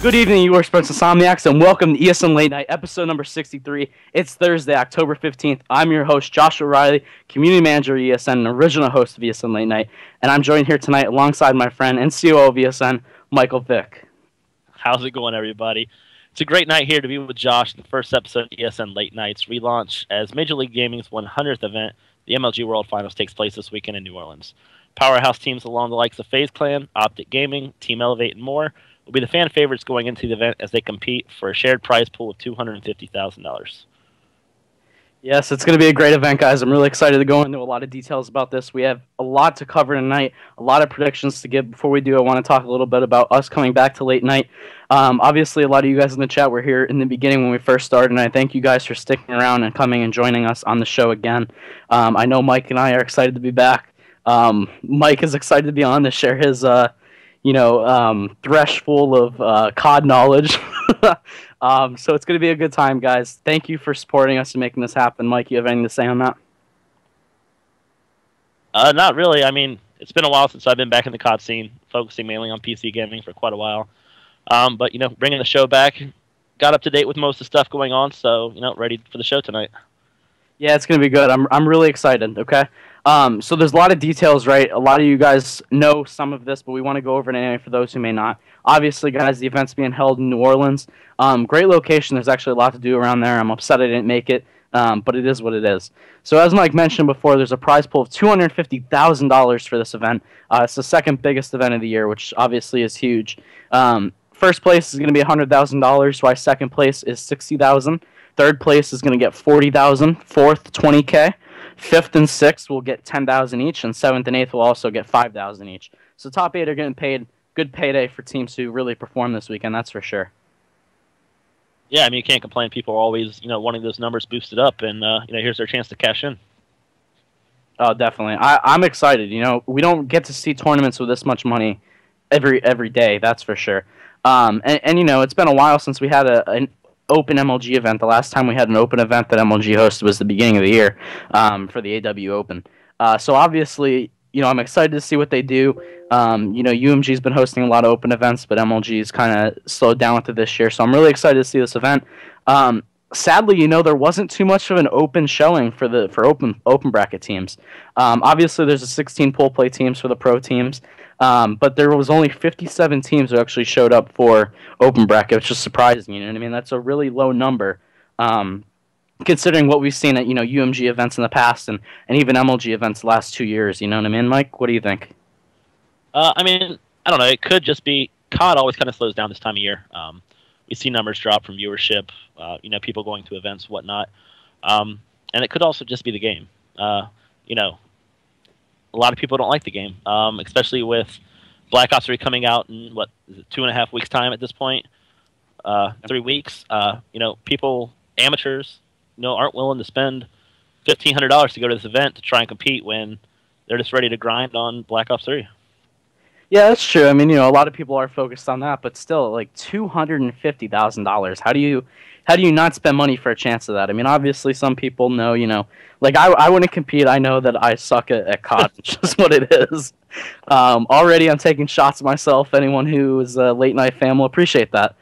Good evening, you are sports insomniacs, and welcome to ESN Late Night, episode number 63. It's Thursday, October 15th. I'm your host, Joshua Riley, community manager of ESN and original host of ESN Late Night, and I'm joined here tonight alongside my friend and COO of ESN, Michael Vick. How's it going, everybody? It's a great night here to be with Josh, the first episode of ESN Late Night's relaunch as Major League Gaming's 100th event, the Mlg World Finals, takes place this weekend in New Orleans. Powerhouse teams along the likes of FaZe Clan, Optic Gaming, Team Elevate, and more will be the fan favorites going into the event as they compete for a shared prize pool of $250,000. Yes, it's going to be a great event, guys. I'm really excited to go into a lot of details about this. We have a lot to cover tonight, a lot of predictions to give. Before we do, I want to talk a little bit about us coming back to late night. Obviously, a lot of you guys in the chat were here in the beginning when we first started, and I thank you guys for sticking around and coming and joining us on the show again. I know Mike and I are excited to be back. Mike is excited to be on to share his thresh full of COD knowledge. So it's going to be a good time, guys. Thank you for supporting us and making this happen. Mike, you have anything to say on that? Not really. I mean, it's been a while since I've been back in the COD scene, focusing mainly on PC gaming for quite a while. But, bringing the show back, got up to date with most of the stuff going on, so, ready for the show tonight. Yeah, it's going to be good. I'm really excited, okay? So there's a lot of details, right? A lot of you guys know some of this, but we want to go over it anyway for those who may not. Obviously, guys, the event's being held in New Orleans. Great location. There's actually a lot to do around there. I'm upset I didn't make it, but it is what it is. So as Mike mentioned before, there's a prize pool of $250,000 for this event. It's the second biggest event of the year, which obviously is huge. First place is going to be $100,000, while second place is $60,000. Third place is going to get $40,000. Fourth, $20K. Fifth and sixth will get $10,000 each, and seventh and eighth will also get $5,000 each. So top eight are getting paid. Good payday for teams who really perform this weekend, that's for sure. Yeah, I mean, you can't complain. People are always, wanting those numbers boosted up, and here's their chance to cash in. Oh, definitely. I'm excited. We don't get to see tournaments with this much money every day, that's for sure. And it's been a while since we had an open MLG event. The last time we had an open event that MLG hosted was the beginning of the year for the AW Open. So obviously, I'm excited to see what they do. UMG's been hosting a lot of open events, but MLG's kind of slowed down with it this year. So I'm really excited to see this event. Sadly, there wasn't too much of an open showing for open bracket teams. Obviously, there's a 16 pool play teams for the pro teams. But there was only 57 teams who actually showed up for open bracket, which is surprising. You know what I mean? That's a really low number, considering what we've seen at UMG events in the past and even MLG events the last 2 years. You know what I mean, Mike? What do you think? I don't know. It could just be COD always kind of slows down this time of year. We see numbers drop from viewership, people going to events, whatnot, and it could also just be the game. A lot of people don't like the game, especially with Black Ops 3 coming out in, 2.5 weeks' time at this point? 3 weeks. People, amateurs, aren't willing to spend $1,500 to go to this event to try and compete when they're just ready to grind on Black Ops 3. Yeah, that's true. I mean, a lot of people are focused on that, but still, like $250,000. How do you not spend money for a chance of that? I mean, obviously, some people know, like I wouldn't compete. I know that I suck at COD. It's just what it is. Already, I'm taking shots at myself. Anyone who is a late night fan will appreciate that.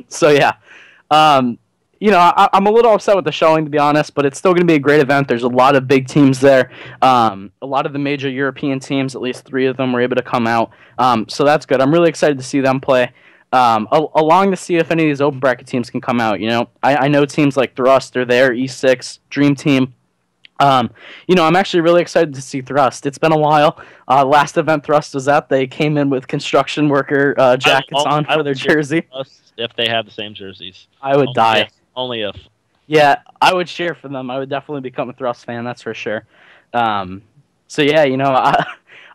So yeah. I'm a little upset with the showing, to be honest, but it's still going to be a great event. There's a lot of big teams there. A lot of the major European teams, at least 3 of them, were able to come out. So that's good. I'm really excited to see them play. Along to see if any of these open bracket teams can come out. I know teams like Thrust are there, E6, Dream Team. I'm actually really excited to see Thrust. It's been a while. Last event Thrust was at, they came in with construction worker jackets on for their jersey. If they have the same jerseys. I would die. Only if. Yeah, I would cheer for them. I would definitely become a Thrust fan, that's for sure. So yeah,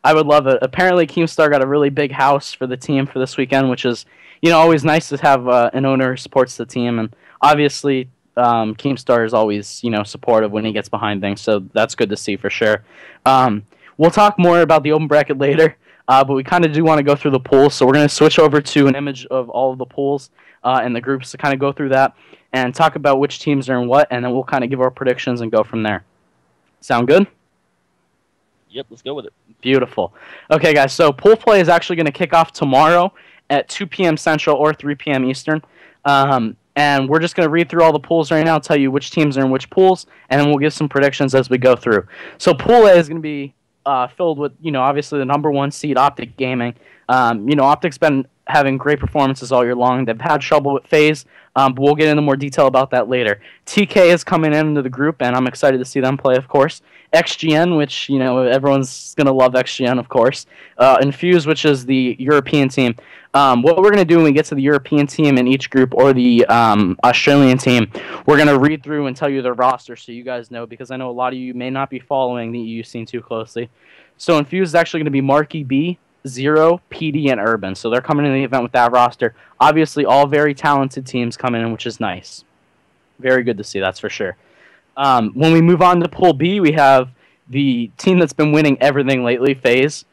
I would love it. Apparently, Keemstar got a really big house for the team for this weekend, which is, always nice to have an owner who supports the team. And obviously, Keemstar is always, supportive when he gets behind things. So that's good to see for sure. We'll talk more about the open bracket later, but we kind of do want to go through the pools. So we're going to switch over to an image of all of the pools and the groups to kind of go through that and talk about which teams are in what, and then we'll kind of give our predictions and go from there. Sound good? Yep, let's go with it. Beautiful. Okay, guys, so pool play is actually going to kick off tomorrow, at 2 p.m. Central or 3 p.m. Eastern. And we're just going to read through all the pools right now, tell you which teams are in which pools, and then we'll give some predictions as we go through. So Pool A is going to be filled with, obviously the number 1 seed, Optic Gaming. Optic's been having great performances all year long. They've had trouble with FaZe, but we'll get into more detail about that later. TK is coming into the group, and I'm excited to see them play, of course. XGN, which, everyone's going to love XGN, of course. Infuse, which is the European team. What we're going to do when we get to the European team in each group or the Australian team, we're going to read through and tell you the roster so you guys know, because I know a lot of you may not be following the EU scene too closely. So Infuse is actually going to be Marky B, Zero, PD, and Urban. So they're coming in the event with that roster. Obviously, all very talented teams coming in, which is nice. Very good to see, that's for sure. When we move on to Pool B, we have the team that's been winning everything lately, FaZe.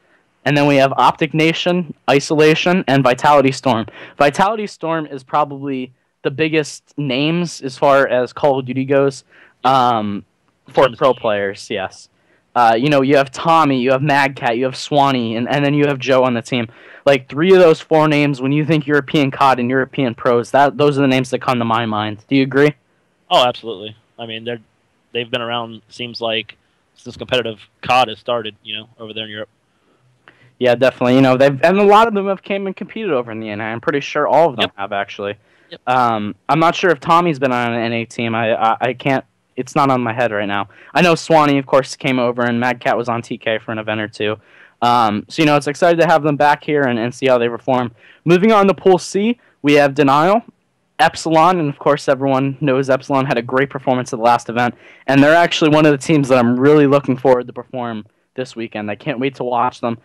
And then we have Opticnation, Isolation, and Vitality Storm. Vitality Storm is probably the biggest names as far as Call of Duty goes for pro players, yes. You have Tommy, you have Magcat, you have Swanee, and then you have Joe on the team. Like, 3 of those 4 names, when you think European COD and European pros, those are the names that come to my mind. Do you agree? Oh, absolutely. I mean, they've been around, seems like, since competitive COD has started, over there in Europe. Yeah, definitely. And a lot of them have came and competed over in the NA. I'm pretty sure all of them have, actually. Yep. I'm not sure if Tommy's been on an NA team. I can't. It's not on my head right now. I know Swanee, of course, came over, and Magcat was on TK for an event or 2. So, it's excited to have them back here and see how they perform. Moving on to Pool C, we have Denial, Epsilon, and of course everyone knows Epsilon had a great performance at the last event, and they're actually one of the teams that I'm really looking forward to perform this weekend. I can't wait to watch them.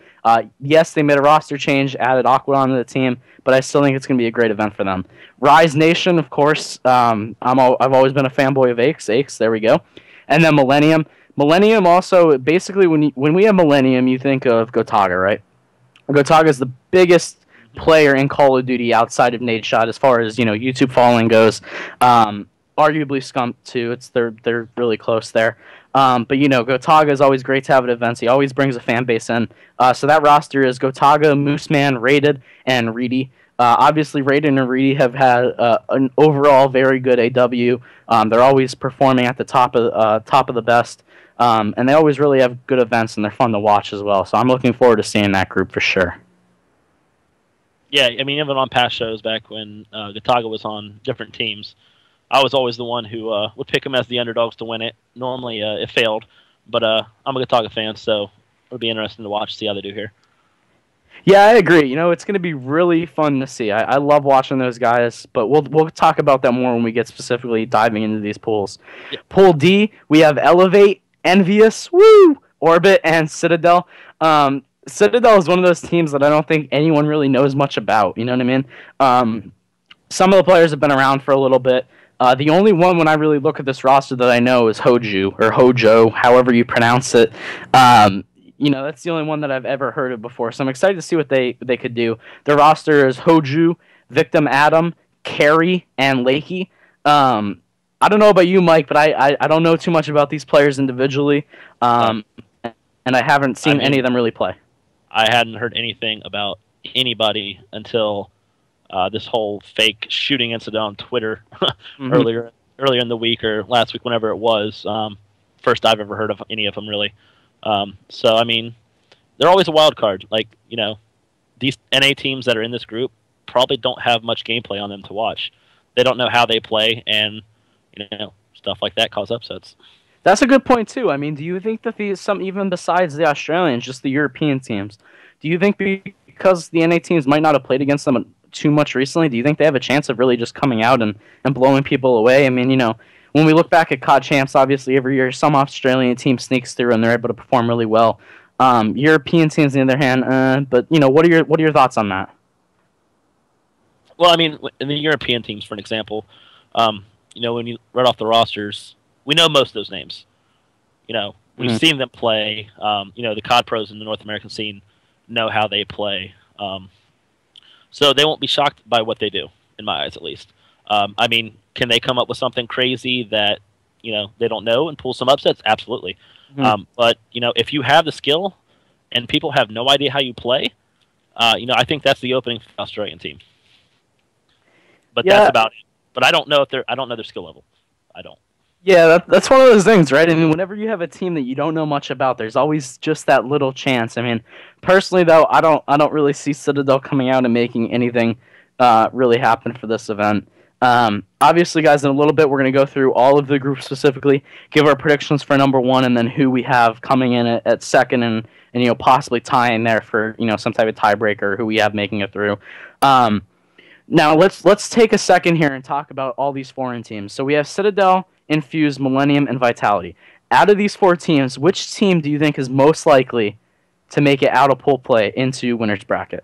Yes, they made a roster change, added Aqua onto the team, but I still think it's going to be a great event for them. Rise Nation, of course. I've always been a fanboy of Aches, there we go. And then Millennium. Millennium also, basically, when we have Millennium, you think of Gotaga, right? Gotaga is the biggest player in Call of Duty outside of Nadeshot as far as, YouTube following goes. Arguably Scump, too. They're really close there. But, Gotaga is always great to have at events. He always brings a fan base in. So that roster is Gotaga, Mooseman, Rated, and Reedy. Obviously, Rated and Reedy have had an overall very good AW. They're always performing at the top of the best. And they always really have good events, and they're fun to watch as well. So I'm looking forward to seeing that group for sure. Yeah, I mean, even on past shows back when Gotaga was on different teams, I was always the one who would pick them as the underdogs to win it. Normally, it failed, but I'm a Gotaga fan, so it'll be interesting to watch, see how they do here. Yeah, I agree. It's going to be really fun to see. I love watching those guys, but we'll talk about that more when we get specifically diving into these pools. Yeah. Pool D, we have Elevate, Envious, Orbit, and Citadel. Citadel is one of those teams that I don't think anyone really knows much about. You know what I mean? Some of the players have been around for a little bit. The only one when I really look at this roster that I know is Hoju, or Hojo, however you pronounce it. That's the only one that I've ever heard of before. So I'm excited to see what they could do. Their roster is Hoju, Victim Adam, Carey, and Lakey. I don't know about you, Mike, but I don't know too much about these players individually. And I haven't seen any of them really play. I hadn't heard anything about anybody until this whole fake shooting incident on Twitter earlier in the week or last week, whenever it was. First I've ever heard of any of them, really. So, I mean, they're always a wild card. Like, these NA teams that are in this group probably don't have much gameplay on them to watch. They don't know how they play, and, stuff like that cause upsets. That's a good point, too. I mean, do you think that even besides the Australians, just the European teams, do you think because the NA teams might not have played against them too much recently, do you think they have a chance of really just coming out and blowing people away? I mean, when we look back at COD Champs, obviously every year some Australian team sneaks through and they're able to perform really well. European teams, on the other hand, but what are your thoughts on that? Well, I mean, in the European teams, for an example, when you read off the rosters, we know most of those names. We've seen them play. The COD pros in the North American scene know how they play. So they won't be shocked by what they do, in my eyes at least. I mean, can they come up with something crazy that, they don't know and pull some upsets? Absolutely. But, if you have the skill and people have no idea how you play, I think that's the opening Australian team. But Yeah, that's about it. But I don't know their skill level. I don't. yeah, that's one of those things, right? I mean, whenever you have a team that you don't know much about, there's always just that little chance. I mean, personally though, I don't really see Citadel coming out and making anything really happen for this event. Obviously, guys, in a little bit, we're going to go through all of the groups specifically, give our predictions for number one, and then who we have coming in at second, and possibly tying there for some type of tiebreaker, who we have making it through. Now let's take a second here and talk about all these foreign teams. So we have Citadel, Infuse, Millennium, and Vitality. Out of these four teams, which team do you think is most likely to make it out of pool play into winner's bracket?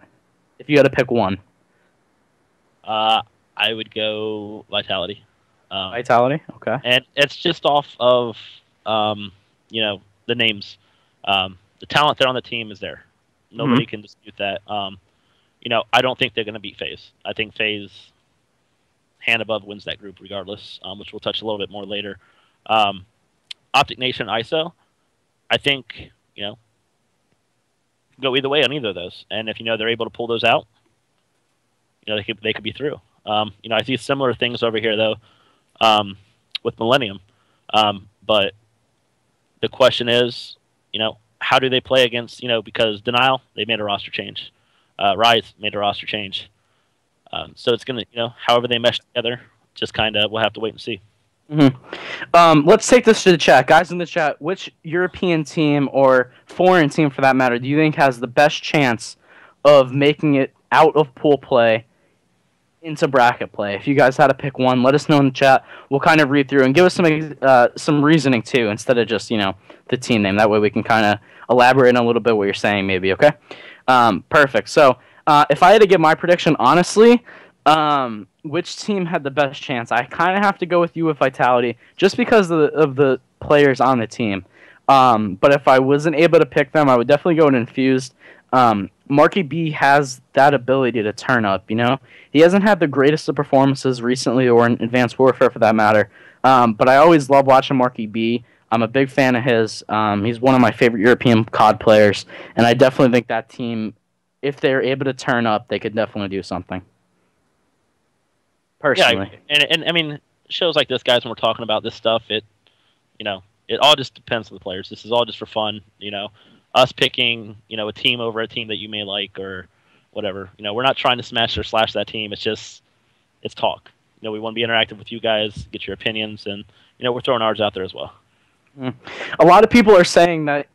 If you had to pick one. I would go Vitality. Vitality? Okay. And it's just off of the names. The talent there on the team is there. Nobody can dispute that. I don't think they're going to beat FaZe. I think FaZe hand above wins that group regardless, which we'll touch a little bit more later. Opticnation, ISO, I think, go either way on either of those. And if, they're able to pull those out, they could be through. I see similar things over here, though, with Millennium. But the question is, how do they play against, because Denial, they made a roster change. Rise made a roster change. So it's going to, however they mesh together, just kind of, we'll have to wait and see. Let's take this to the chat. Guys in the chat, which European team or foreign team for that matter do you think has the best chance of making it out of pool play into bracket play? If you guys had to pick one, let us know in the chat. We'll kind of read through and give us some reasoning too, instead of just, the team name. That way we can kind of elaborate on a little bit what you're saying maybe, okay? Perfect. So if I had to give my prediction, honestly, which team had the best chance? I kind of have to go with you with Vitality, just because of the players on the team. But if I wasn't able to pick them, I would definitely go with Infused. Marky B has that ability to turn up, He hasn't had the greatest of performances recently, or in Advanced Warfare for that matter. But I always love watching Marky B. I'm a big fan of his. He's one of my favorite European COD players, and I definitely think that team, if they're able to turn up, they could definitely do something. Personally. Yeah, and I mean, shows like this, guys, when we're talking about this stuff, it all just depends on the players. This is all just for fun, Us picking, a team over a team that you may like or whatever. We're not trying to smash or slash that team. It's talk. We want to be interactive with you guys, get your opinions, and we're throwing ours out there as well. A lot of people are saying that,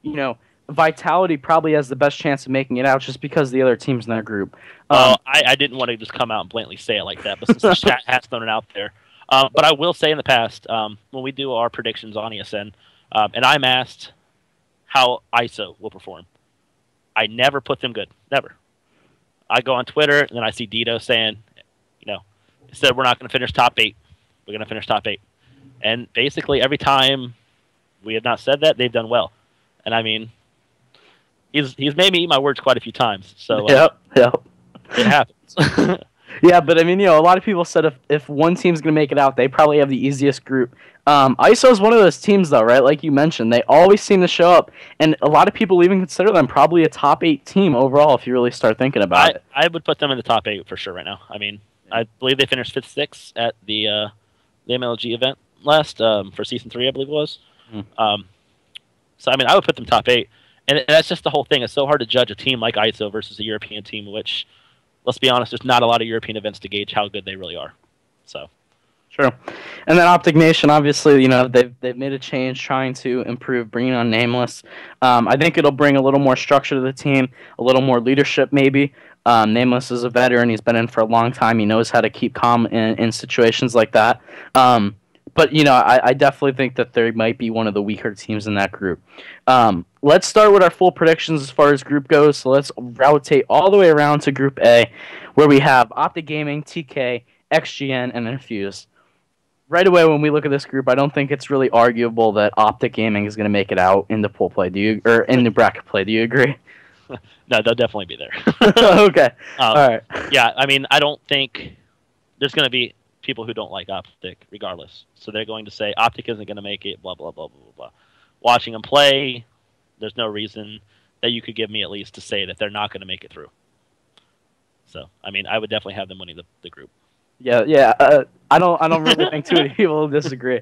Vitality probably has the best chance of making it out just because of the other teams in their group. I didn't want to just come out and blatantly say it like that, but since the chat has thrown it out there. But I will say in the past, when we do our predictions on ESN, and I'm asked how ISO will perform, I never put them good. Never. I go on Twitter, and then I see Dito saying, said we're not going to finish top 8. We're going to finish top 8. And basically every time we have not said that, they've done well. And I mean, he's made me eat my words quite a few times. So yep. It happens. Yeah, but I mean, a lot of people said if one team's going to make it out, they probably have the easiest group. ISO is one of those teams, though, right? Like you mentioned, they always seem to show up, and a lot of people even consider them probably a top 8 team overall if you really start thinking about it. I would put them in the top 8 for sure right now. I mean, I believe they finished 5th, 6th at the MLG event last for Season 3, I believe it was. So, I mean, I would put them top 8. And that's just the whole thing. It's so hard to judge a team like ISO versus a European team, which, let's be honest, there's not a lot of European events to gauge how good they really are. So, True. And then Opticnation, obviously, they've made a change trying to improve, bringing on Nameless. I think it'll bring a little more structure to the team, a little more leadership maybe. Nameless is a veteran. He's been in for a long time. He knows how to keep calm in situations like that. But, I definitely think that they might be one of the weaker teams in that group. Let's start with our full predictions as far as group goes. So let's rotate all the way around to Group A, where we have Optic Gaming, TK, XGN, and Infuse. Right away, when we look at this group, I don't think it's really arguable that Optic Gaming is going to make it out in the pool play. Or in the bracket play? Do you agree? No, they'll definitely be there. Okay. All right. Yeah, I mean, I don't think there's going to be people who don't like Optic regardless. So they're going to say Optic isn't going to make it, blah, blah, blah, blah, blah. Watching them play, there's no reason that you could give me at least to say that they're not going to make it through. So, I mean, I would definitely have them winning the group. Yeah. I don't really think too many people disagree.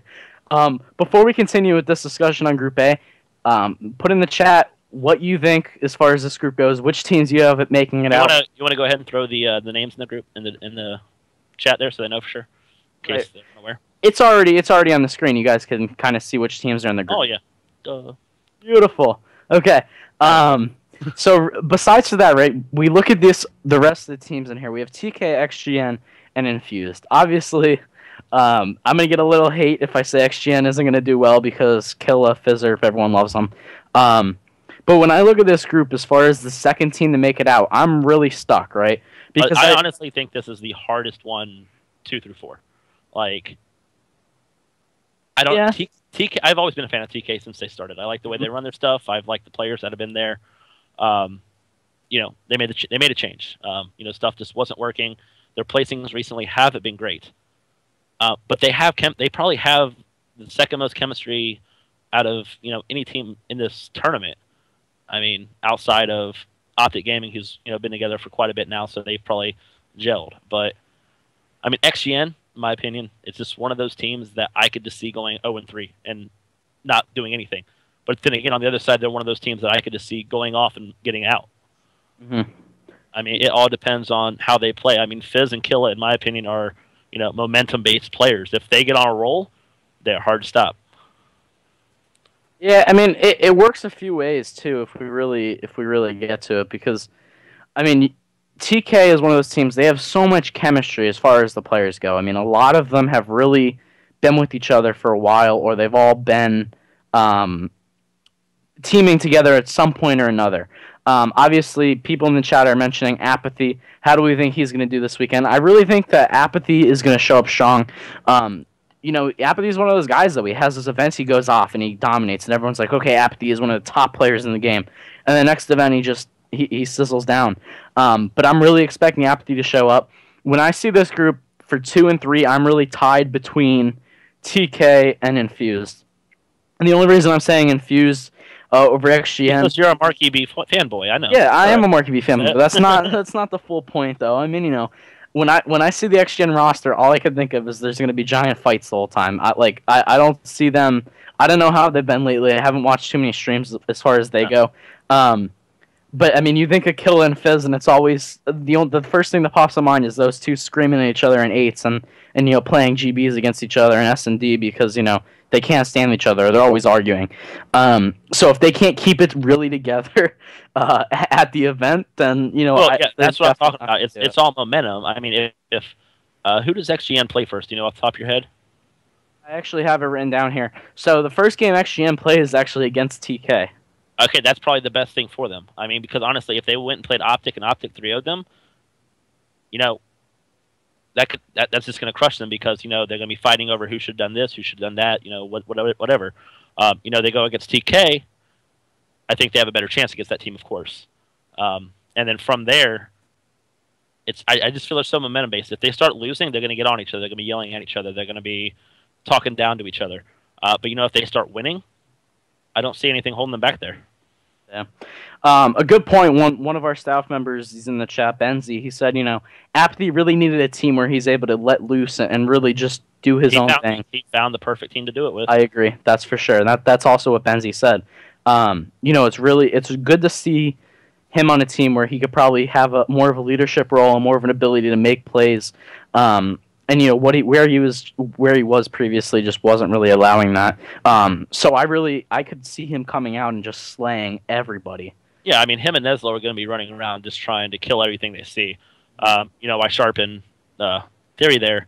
Before we continue with this discussion on Group A, put in the chat what you think as far as this group goes. Which teams you have it making it out? You wanna go ahead and throw the names in the group in the chat there so they know for sure. In case they're unaware. It's already on the screen. You guys can kind of see which teams are in the group. Oh yeah. Duh. Beautiful. Okay. So besides that, right? We look at the rest of the teams in here. We have TK, XGN, and Infused. Obviously, I'm gonna get a little hate if I say XGN isn't gonna do well because Killa, Fizzer, everyone loves them. But when I look at this group, as far as the second team to make it out, I'm really stuck, right? Because I honestly think this is the hardest one, 2 through 4. Like, I don't. Yeah. TK. I've always been a fan of TK since they started. I like the way they run their stuff. I've liked the players that have been there. You know, they made a change. You know, stuff just wasn't working. Their placings recently haven't been great. But they probably have the second most chemistry out of any team in this tournament. I mean, outside of Optic Gaming, who's been together for quite a bit now, so they've probably gelled. But I mean, XGN, in my opinion, it's just one of those teams that I could just see going 0-3 and not doing anything. But then again, on the other side, they're one of those teams that I could just see going off and getting out. Mm-hmm. I mean, it all depends on how they play. I mean, Fizz and Killa, in my opinion, are momentum-based players. If they get on a roll, they're hard to stop. Yeah, I mean, it works a few ways too if we really get to it, because I mean, TK is one of those teams. They have so much chemistry as far as the players go. I mean, a lot of them have really been with each other for a while, or they've all been teaming together at some point or another. Obviously, people in the chat are mentioning Apathy. How do we think he's going to do this weekend? I really think that Apathy is going to show up strong. Apathy is one of those guys that he has this events, he goes off and he dominates, and everyone's like, okay, Apathy is one of the top players in the game. And the next event, he sizzles down. But I'm really expecting Apathy to show up. When I see this group for 2 and 3, I'm really tied between TK and Infused. And the only reason I'm saying Infused over XGN, because you're a Marky B fanboy, I know. Yeah, I am a Marky B fanboy. But that's not the full point, though. I mean, when I see the XGN roster, all I can think of is there's going to be giant fights the whole time. I don't see them. I don't know how they've been lately. I haven't watched too many streams as far as they go. But I mean, you think of Killa and Fizz, and it's always the first thing that pops in mind is those two screaming at each other in 8s and playing GBs against each other in S&D because they can't stand each other. They're always arguing. So if they can't keep it really together at the event, then that's what I'm talking about. It's all momentum. I mean, if who does XGN play first? Do you know off the top of your head? I actually have it written down here. So the first game XGN plays is actually against TK. Okay, that's probably the best thing for them. I mean, because honestly, if they went and played Optic and Optic 3-0'd them, that's just going to crush them because they're going to be fighting over who should have done this, who should have done that, whatever. They go against TK. I think they have a better chance against that team, of course. And then from there, I just feel they're so momentum based. If they start losing, they're going to get on each other. They're going to be yelling at each other. They're going to be talking down to each other. But if they start winning, I don't see anything holding them back there. Yeah. A good point. One of our staff members, he's in the chat, Benzie, he said, Apathy really needed a team where he's able to let loose and really just do his own thing. He found the perfect team to do it with. I agree. That's for sure. That's also what Benzie said. It's good to see him on a team where he could probably have more of a leadership role and more of an ability to make plays. And where he was previously just wasn't really allowing that. So I could see him coming out and just slaying everybody. Yeah, I mean, him and Neslo are going to be running around just trying to kill everything they see. I sharpen Theory there,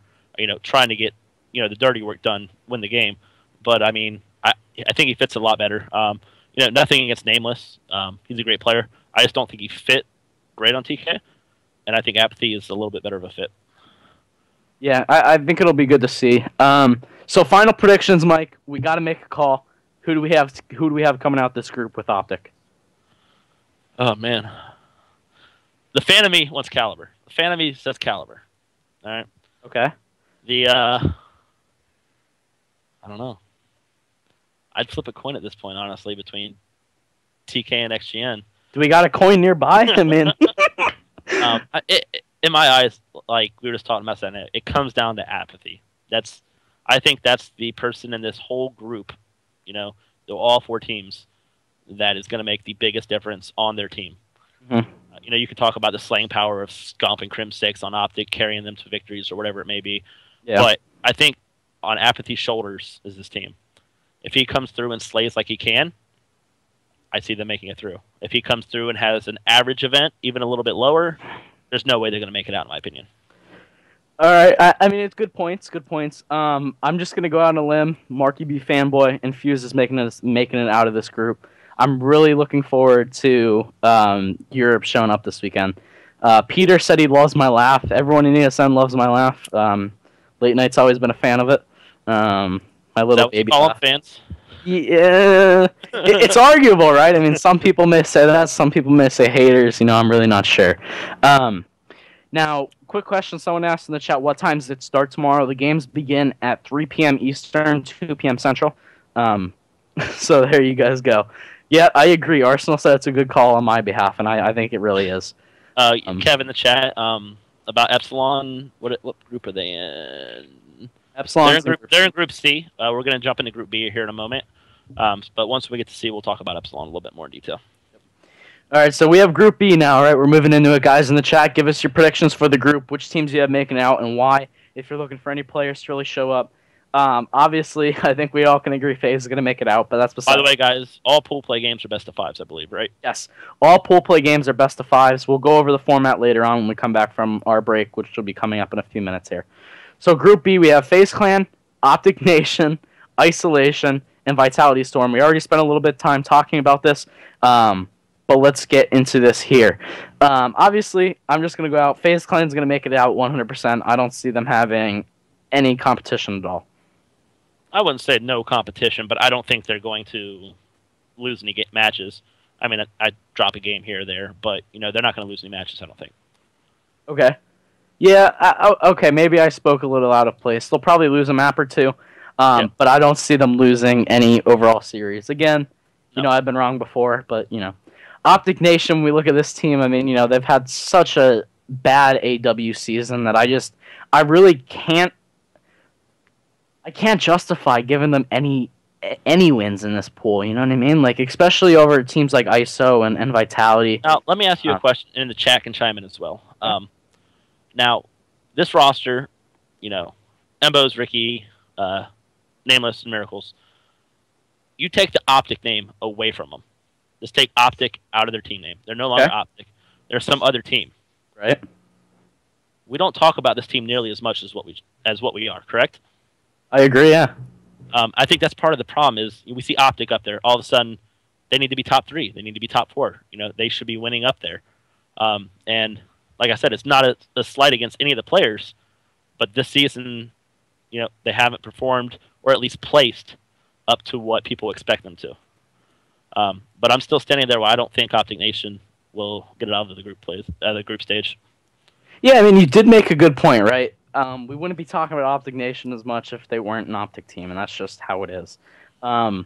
trying to get the dirty work done, win the game. But I mean, I think he fits a lot better. Nothing against Nameless. He's a great player. I just don't think he fit great on TK, and I think Apathy is a little bit better of a fit. Yeah, I think it'll be good to see. So final predictions, Mike. We got to make a call. Who do we have coming out this group with Optic? Oh man, the fan of me wants Caliber. The fan of me says Caliber. All right. Okay. I don't know. I'd flip a coin at this point, honestly, between TK and XGN. Do we got a coin nearby? I mean, In my eyes, like we were just talking about that, it comes down to apathy. I think that's the person in this whole group, all 4 teams, that is going to make the biggest difference on their team. Mm-hmm. You can talk about the slaying power of Scomp and Crim 6 on Optic, carrying them to victories or whatever it may be. Yeah. But I think on Apathy's shoulders is this team. If he comes through and slays like he can, I see them making it through. If he comes through and has an average event, even a little bit lower, there's no way they're going to make it out, in my opinion. All right. I mean, it's good points. Good points. I'm just going to go out on a limb. Marky B fanboy and Fuse is making it out of this group. I'm really looking forward to Europe showing up this weekend. Peter said he loves my laugh. Everyone in ESN loves my laugh. Late Night's always been a fan of it. My little baby laugh. Fans? Yeah, it's arguable, right? I mean, some people may say that. Some people may say haters. I'm really not sure. Now, quick question. Someone asked in the chat, what time does it start tomorrow? The games begin at 3 p.m. Eastern, 2 p.m. Central. So there you guys go. Yeah, I agree. Arsenal said it's a good call on my behalf, and I think it really is. Kev in the chat about Epsilon. What group are they in? Epsilon. They're in Group C. We're going to jump into Group B here in a moment. But once we get to C, we'll talk about Epsilon a little bit more in detail. All right, so we have Group B now, right? We're moving into it. Guys in the chat, give us your predictions for the group, which teams you have making it out, and why. If you're looking for any players to really show up. Obviously, I think we all can agree FaZe is going to make it out, but that's beside. By the way, guys, all pool play games are best of 5s, I believe, right? Yes, all pool play games are best of 5s. We'll go over the format later on when we come back from our break, which will be coming up in a few minutes here. So Group B, we have FaZe Clan, Opticnation, Isolation, and Vitality Storm. We already spent a little bit of time talking about this, but let's get into this here. Obviously, I'm just going to go out. FaZe Clan is going to make it out 100%. I don't see them having any competition at all. I wouldn't say no competition, but I don't think they're going to lose any matches. I mean, I'd drop a game here or there, but they're not going to lose any matches, I don't think. Okay. Yeah, okay, maybe I spoke a little out of place. They'll probably lose a map or two, but I don't see them losing any overall series. Again, I've been wrong before, but, Opticnation, we look at this team, I mean, they've had such a bad AW season that I really can't justify giving them any wins in this pool, you know what I mean? Like, especially over teams like ISO and Vitality. Now, let me ask you a question, and the chat can chime in as well. Now, this roster, Embos, Ricky, Nameless, and Miracles, you take the Optic name away from them. Just take Optic out of their team name. They're no longer Optic. They're some other team. Right. We don't talk about this team nearly as much as what we are, correct? I agree, yeah. I think that's part of the problem is we see Optic up there. All of a sudden, they need to be top 3. They need to be top 4. They should be winning up there. And like I said, it's not a slight against any of the players, but this season, they haven't performed or at least placed up to what people expect them to. But I'm still standing there where I don't think Opticnation will get it out of the group stage. Yeah, I mean, you did make a good point, right? We wouldn't be talking about Opticnation as much if they weren't an Optic team, and that's just how it is. But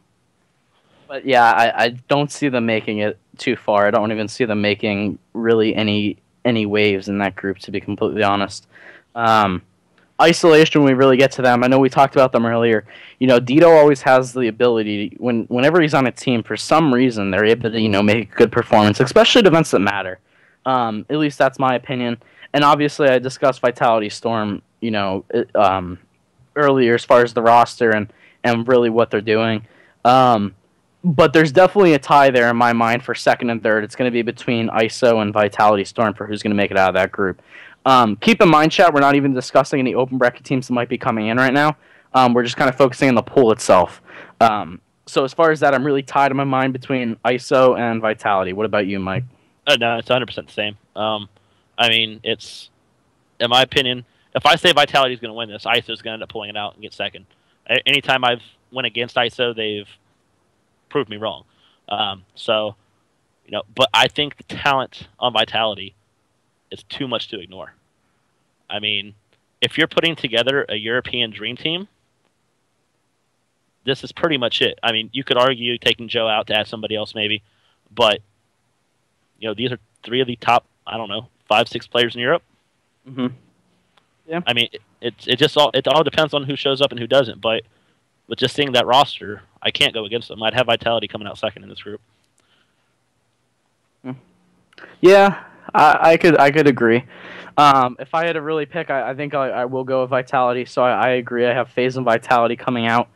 yeah, I don't see them making it too far. I don't even see them making really any waves in that group, to be completely honest. Isolation, when we really get to them, I know we talked about them earlier. Dito always has the ability, whenever he's on a team, for some reason, they're able to, make a good performance, especially at events that matter. At least that's my opinion. And obviously, I discussed Vitality Storm, earlier as far as the roster and really what they're doing. But there's definitely a tie there in my mind for second and third. It's going to be between ISO and Vitality Storm for who's going to make it out of that group. Keep in mind, chat, we're not even discussing any open bracket teams that might be coming in right now. We're just kind of focusing on the pool itself. So as far as that, I'm really tied in my mind between ISO and Vitality. What about you, Mike? No, it's 100% the same. I mean, it's, in my opinion, if I say Vitality is going to win this, ISO is going to end up pulling it out and get second. Anytime I've went against ISO, they've proved me wrong. But I think the talent on Vitality is too much to ignore. I mean, if you're putting together a European dream team, this is pretty much it. I mean, you could argue taking Joe out to add somebody else maybe, but these are 3 of the top, 5, 6 players in Europe. Mm-hmm. Yeah. I mean, it all depends on who shows up and who doesn't. But with just seeing that roster, I can't go against them. I'd have Vitality coming out second in this group. Yeah, I could agree. If I had to really pick, I think I will go with Vitality. So I agree. I have FaZe and Vitality coming out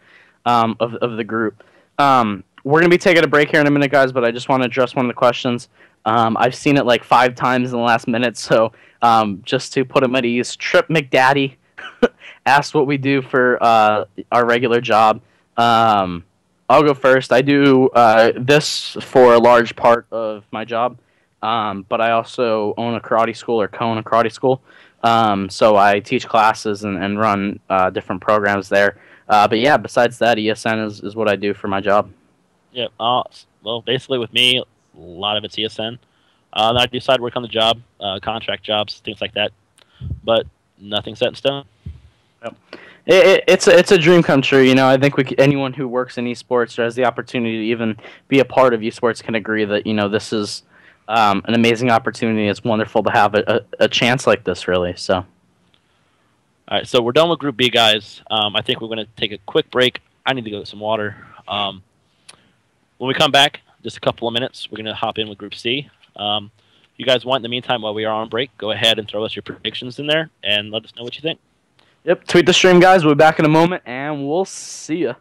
of the group. We're going to be taking a break here in a minute, guys, but I just want to address one of the questions. I've seen it like 5 times in the last minute, so just to put them at ease, Trip McDaddy asked what we do for our regular job. I'll go first. I do this for a large part of my job, but I also own a karate school or co-own a karate school. So I teach classes and run different programs there. But yeah, besides that, ESN is what I do for my job. Yeah. Well, basically with me, a lot of it's ESN. Then I do side work on the job, contract jobs, things like that. But nothing set in stone. Yep. It's a dream come true. You know, I think anyone who works in esports or has the opportunity to even be a part of esports can agree that, you know, this is an amazing opportunity. It's wonderful to have a chance like this, really. So. All right, so we're done with Group B, guys. I think we're going to take a quick break. I need to go get some water. When we come back, just a couple of minutes, we're going to hop in with Group C. If you guys want, in the meantime, while we are on break, go ahead and throw us your predictions in there and let us know what you think. Yep, tweet the stream, guys. We'll be back in a moment, and we'll see ya.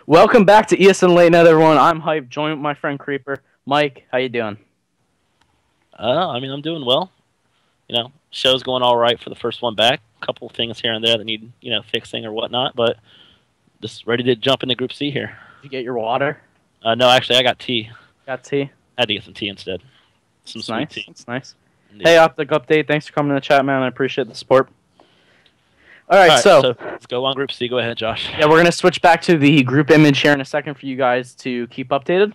Welcome back to ESN Late Night, everyone. I'm Hype, joined with my friend Creeper. Mike, how you doing? I mean, I'm doing well. You know, show's going all right for the first one back. A couple of things here and there that need, you know, fixing or whatnot, but just ready to jump into Group C here. Did you get your water? No, actually, I got tea. Got tea? I had to get some tea instead. Some sweet nice. tea. That's nice. Indeed. Hey, Optic Update. Thanks for coming to the chat, man. I appreciate the support. All right, so let's go on Group C. Go ahead, Josh. Yeah, we're going to switch back to the group image here in a second for you guys to keep updated.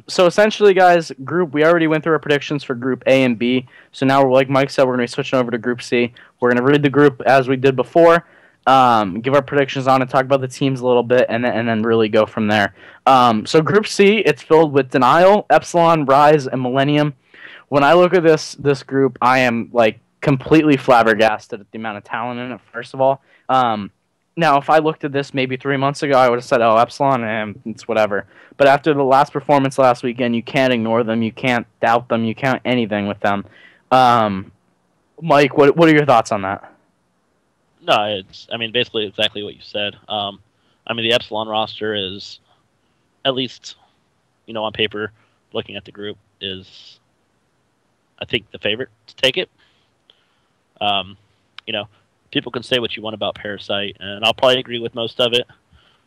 So essentially, guys, we already went through our predictions for Group A and B. So now, like Mike said, we're going to be switching over to Group C. We're going to read the group as we did before. give our predictions on it, talk about the teams a little bit, and then really go from there. So Group C, it's filled with Denial, Epsilon, Rise, and Millennium. When I look at this group, I am like completely flabbergasted at the amount of talent in it. First of all, now if I looked at this maybe 3 months ago, I would have said, "Oh, Epsilon, it's whatever." But after the last performance last weekend, you can't ignore them, you can't doubt them, you can't anything with them. Mike, what are your thoughts on that? No, basically exactly what you said. The Epsilon roster is, at least, on paper, looking at the group, is, I think, the favorite to take it. People can say what you want about Parasite, and I'll probably agree with most of it.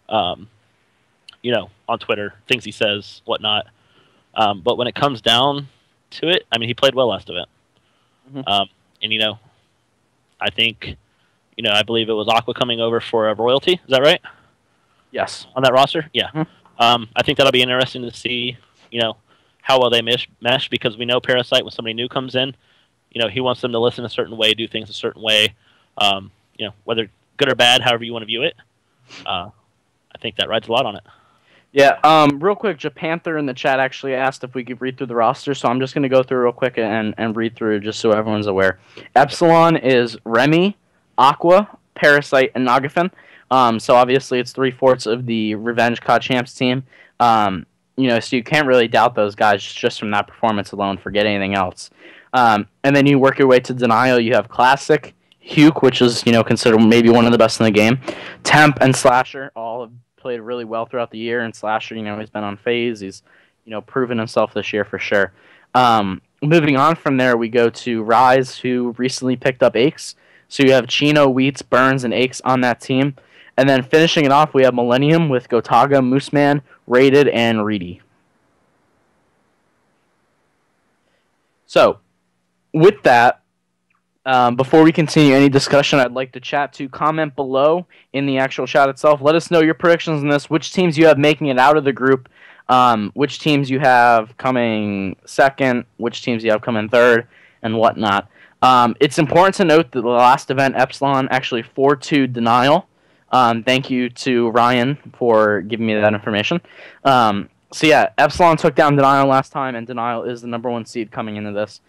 On Twitter, things he says, whatnot. But when it comes down to it, he played well last event. Mm-hmm. I think, I believe it was Aqua coming over for a royalty. Is that right? Yes. On that roster? Yeah. Mm-hmm. I think that'll be interesting to see, how well they mesh, because we know Parasite, when somebody new comes in, he wants them to listen a certain way, do things a certain way, whether good or bad, however you want to view it. I think that rides a lot on it. Yeah, real quick, Japanther in the chat actually asked if we could read through the roster, so I'm just going to go through real quick and read through just so everyone's aware. Epsilon is Remy, Aqua, Parasite, and Nagafin. So obviously it's 3/4 of the Revenge COD Champs team. So you can't really doubt those guys just from that performance alone, forget anything else. And then you work your way to Denial, you have Classic, Huke, which is, considered maybe one of the best in the game. Temp and Slasher all have played really well throughout the year, and Slasher, he's been on phase. He's, proven himself this year for sure. Moving on from there, we go to Rise, who recently picked up Aches. So you have Chino, Wheats, Burns, and Aches on that team. And then finishing it off, we have Millennium with Gotaga, Mooseman, Rated, and Reedy. So, with that, before we continue any discussion, I'd like the chat to comment below in the actual chat itself. Let us know your predictions on this, which teams you have making it out of the group, which teams you have coming second, which teams you have coming third, and whatnot. It's important to note that the last event, Epsilon, actually 4-2 Denial. Thank you to Ryan for giving me that information. So yeah, Epsilon took down Denial last time, and Denial is the #1 seed coming into this.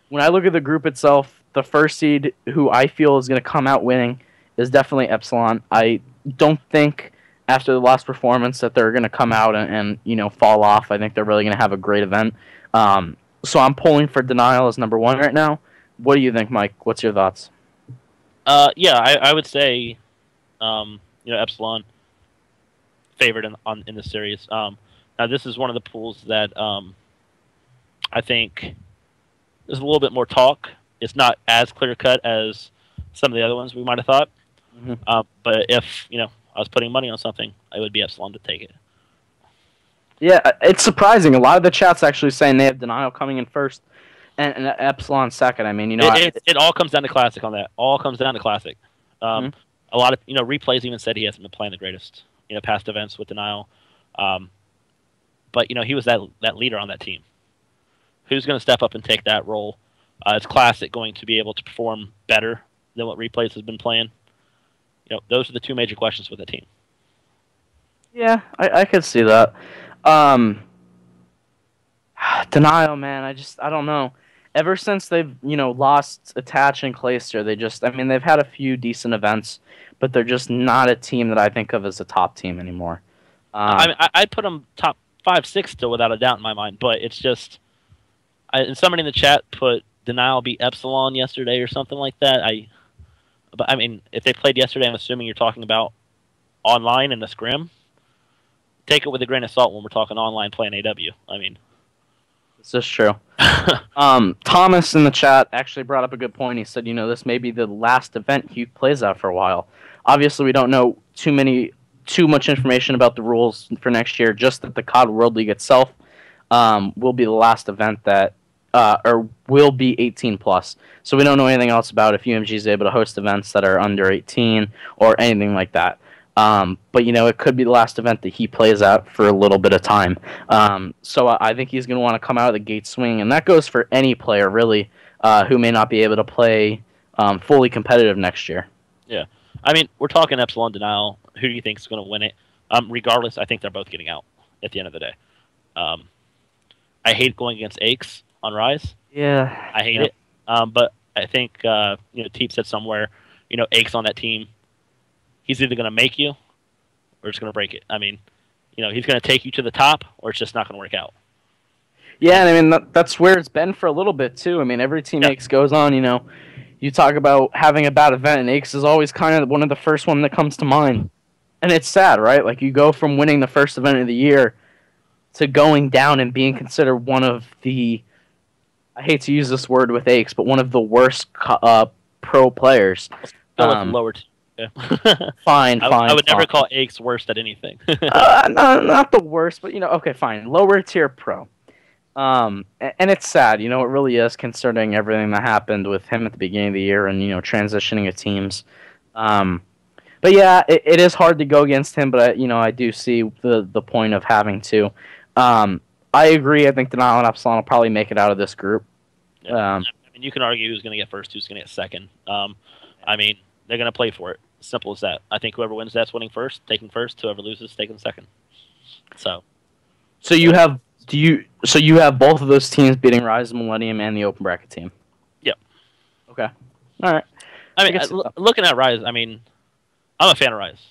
When I look at the group itself, the first seed who I feel is going to come out winning is definitely Epsilon. I don't think after the last performance that they're going to come out and fall off. I think they're really going to have a great event. So I'm pulling for Denial as #1 right now. What do you think, Mike? What's your thoughts? Yeah, I would say, Epsilon favored in the series. Now this is one of the pools that I think there's a little bit more talk. It's not as clear cut as some of the other ones we might have thought. Mm-hmm. But if I was putting money on something, it would be Epsilon to take it. Yeah, it's surprising. A lot of the chat's actually saying they have Denial coming in first and Epsilon second. It all comes down to Classic on that. All comes down to Classic. Mm-hmm. A lot of replays even said he hasn't been playing the greatest past events with Denial. But he was that leader on that team. Who's going to step up and take that role? Is Classic going to be able to perform better than what Replays has been playing? Those are the two major questions with the team. Yeah, I could see that. Denial, man, I don't know. Ever since they've, lost Attach and Clayster, they've had a few decent events, but they're just not a team that I think of as a top team anymore. I'd put them top 5-6 still without a doubt in my mind, but it's just... and somebody in the chat put Denial beat Epsilon yesterday or something like that. If they played yesterday, I'm assuming you're talking about online in the scrim. Take it with a grain of salt when we're talking online playing AW. This is true. Thomas in the chat actually brought up a good point. He said, this may be the last event Hugh plays out for a while. Obviously, we don't know too much information about the rules for next year, just that the COD World League itself will be the last event that or will be 18 plus. So we don't know anything else about if UMG is able to host events that are under 18 or anything like that. But it could be the last event that he plays out for a little bit of time. So I think he's going to want to come out of the gate swinging, and that goes for any player really who may not be able to play fully competitive next year. Yeah. I mean, we're talking Epsilon denial. Who do you think is going to win it? Regardless, I think they're both getting out at the end of the day. I hate going against Aches on Rise. Yeah. I hate it. But I think Teep said somewhere, Aches on that team, he's either going to make you or it's going to break it. I mean, he's going to take you to the top or it's just not going to work out. Yeah, and I mean that's where it's been for a little bit too. I mean, every team Aches goes on, you talk about having a bad event, and Aches is always kind of one of the first one that comes to mind. And it's sad, right? Like, you go from winning the first event of the year to going down and being considered one of the, I hate to use this word with Aches, but one of the worst pro players. Lower yeah. Fine. I would never call Aches worst at anything. not the worst, but, okay, fine. Lower tier pro. And it's sad, it really is, considering everything that happened with him at the beginning of the year and, transitioning of teams. But yeah, it is hard to go against him, but I do see the point of having to. I agree. I think Denial and Epsilon will probably make it out of this group. Yeah. I mean, you can argue who's going to get first, who's going to get second. I mean, they're going to play for it. Simple as that. I think whoever wins that's winning first, taking first. Whoever loses, taking second. So you have both of those teams beating Rise, Millennium, and the Open Bracket team. Yep. Okay. All right. I mean, looking at Rise, I mean, I'm a fan of Rise.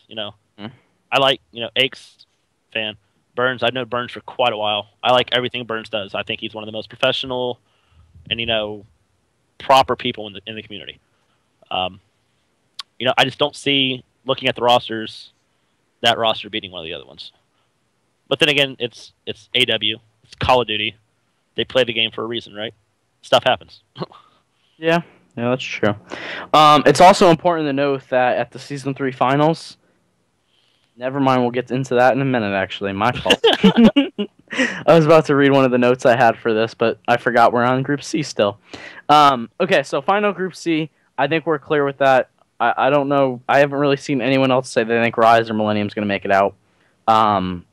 I like Aches fan. Burns, I've known Burns for quite a while. I like everything Burns does. I think he's one of the most professional and proper people in the community. I just don't see, looking at the rosters, that roster beating one of the other ones. But then again, it's AW, it's Call of Duty. They play the game for a reason, right? Stuff happens. Yeah, that's true. It's also important to note that at the Season 3 Finals, never mind, we'll get into that in a minute, actually. My fault. I was about to read one of the notes I had for this, but I forgot we're on Group C still. Okay, so final Group C, I think we're clear with that. I don't know. I haven't really seen anyone else say they think Rise or Millennium's going to make it out.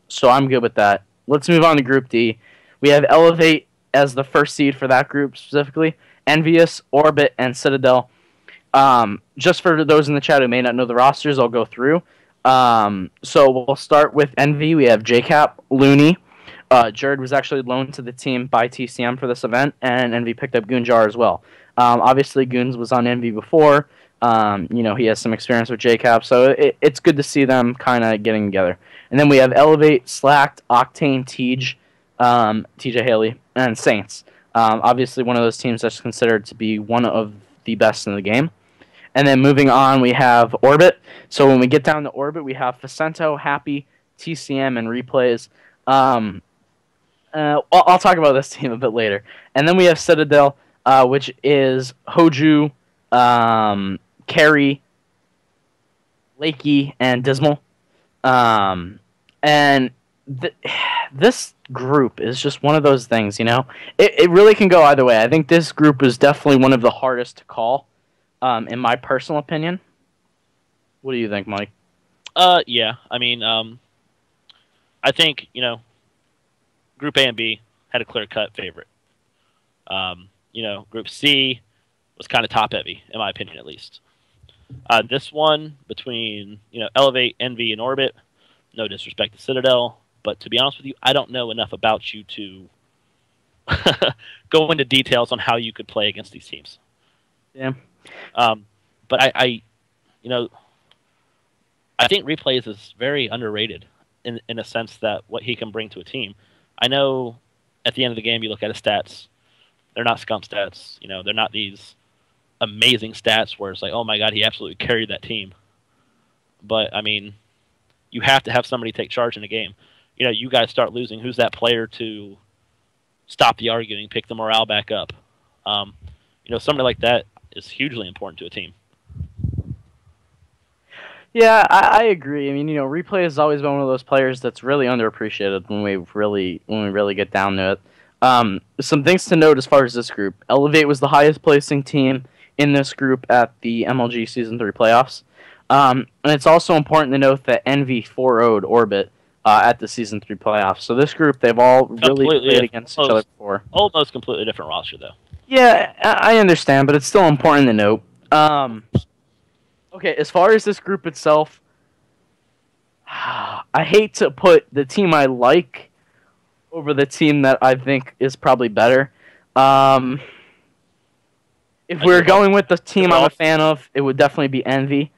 So I'm good with that. Let's move on to Group D. We have Elevate as the first seed for that group specifically. Envious, Orbit, and Citadel. Just for those in the chat who may not know the rosters, I'll go through. So we'll start with Envy. We have JCap, Looney. Jared was actually loaned to the team by TCM for this event, and Envy picked up Goonjar as well. Obviously, Goons was on Envy before. He has some experience with JCap, so it's good to see them kind of getting together. And then we have Elevate, Slacked, Octane, TJ Haley, and Saints. Obviously, one of those teams that's considered to be one of the best in the game. And then moving on, we have Orbit. So when we get down to Orbit, we have Facento, Happy, TCM, and Replays. I'll talk about this team a bit later. And then we have Citadel, which is Hoju, Carry, Lakey, and Dismal. This group is just one of those things, It really can go either way. I think this group is definitely one of the hardest to call, in my personal opinion. What do you think, Mike? Yeah. I mean, I think, Group A and B had a clear-cut favorite. Group C was kind of top-heavy, in my opinion, at least. This one, between, Elevate, Envy, and Orbit, no disrespect to Citadel, but to be honest with you, I don't know enough about you to go into details on how you could play against these teams. Yeah. But I think Replays is very underrated in a sense that what he can bring to a team. I know at the end of the game you look at his stats, they're not scum stats. They're not these amazing stats where it's like, oh my god, he absolutely carried that team. But, I mean, you have to have somebody take charge in a game. You guys start losing. Who's that player to stop the arguing, pick the morale back up? Somebody like that is hugely important to a team. Yeah, I agree. I mean, Replay has always been one of those players that's really underappreciated when we really get down to it. Some things to note as far as this group. Elevate was the highest placing team in this group at the MLG Season 3 playoffs. And it's also important to note that Envy 4-0'd Orbit at the Season 3 playoffs. So this group, they've all really played against each other before. Almost completely different roster, though. Yeah, I understand, but it's still important to note. Okay, as far as this group itself, I hate to put the team I like over the team that I think is probably better. Um, if we're going with the team I'm a fan of, it would definitely be Envy